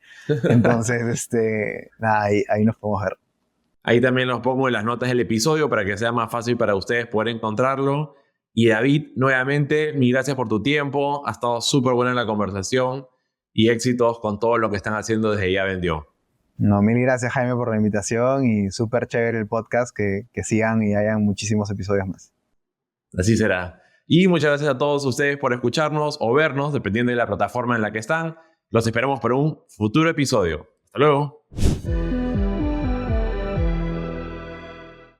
[SPEAKER 1] Entonces, nada, ahí nos podemos ver.
[SPEAKER 2] Ahí también los pongo en las notas del episodio para que sea más fácil para ustedes poder encontrarlo. Y David, nuevamente, mil gracias por tu tiempo. Ha estado súper buena la conversación y éxitos con todo lo que están haciendo desde Ya Vendió.
[SPEAKER 1] No, mil gracias, Jaime, por la invitación, y súper chévere el podcast, que sigan y hayan muchísimos episodios más.
[SPEAKER 2] Así será. Y muchas gracias a todos ustedes por escucharnos o vernos, dependiendo de la plataforma en la que están. Los esperamos para un futuro episodio. Hasta luego.